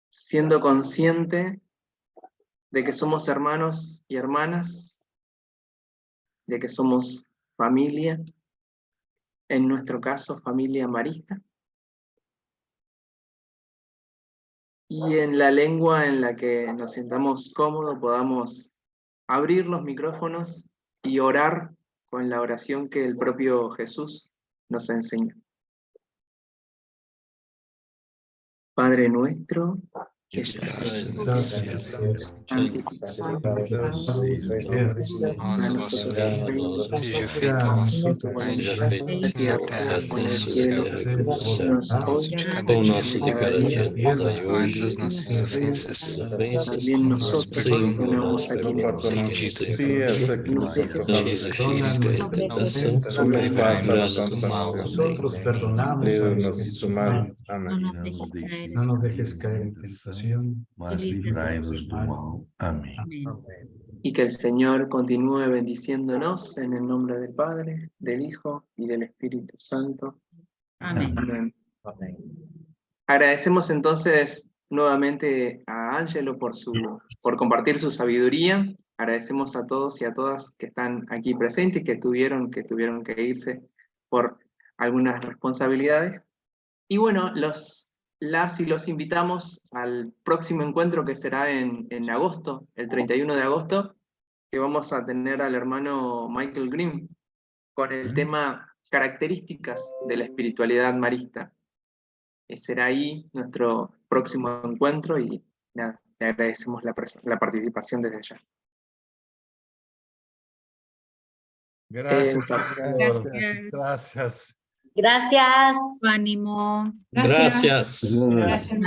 siendo consciente de que somos hermanos y hermanas, de que somos familia, en nuestro caso familia marista, y en la lengua en la que nos sintamos cómodos podamos abrir los micrófonos y orar con la oración que el propio Jesús nos enseñó. Padre nuestro, que estás en el cielo, santificado seja feita a vossa vontade, assim a terra como no céu. O nosso de cada dia perdoai-nos as nossas ofensas, como nós perdoamos a quem tem dito de Espírito, não livrai-nos do mal. No nos dejes caer en tentación, mas livrai-nos do mal. Amém. Y que el Señor continúe bendiciéndonos en el nombre del Padre, del Hijo y del Espíritu Santo. Amén. Agradecemos entonces nuevamente a Ángelo por compartir su sabiduría. Agradecemos a todos y a todas que están aquí presentes, que tuvieron que irse por algunas responsabilidades. Y bueno, las y los invitamos al próximo encuentro que será en agosto, el 31 de agosto, que vamos a tener al hermano Michael Grimm con el tema características de la espiritualidad marista. Será ahí nuestro próximo encuentro y nada, le agradecemos la participación desde allá. Gracias, Gracias. gracias. Gracias. Ánimo. Gracias. Gracias.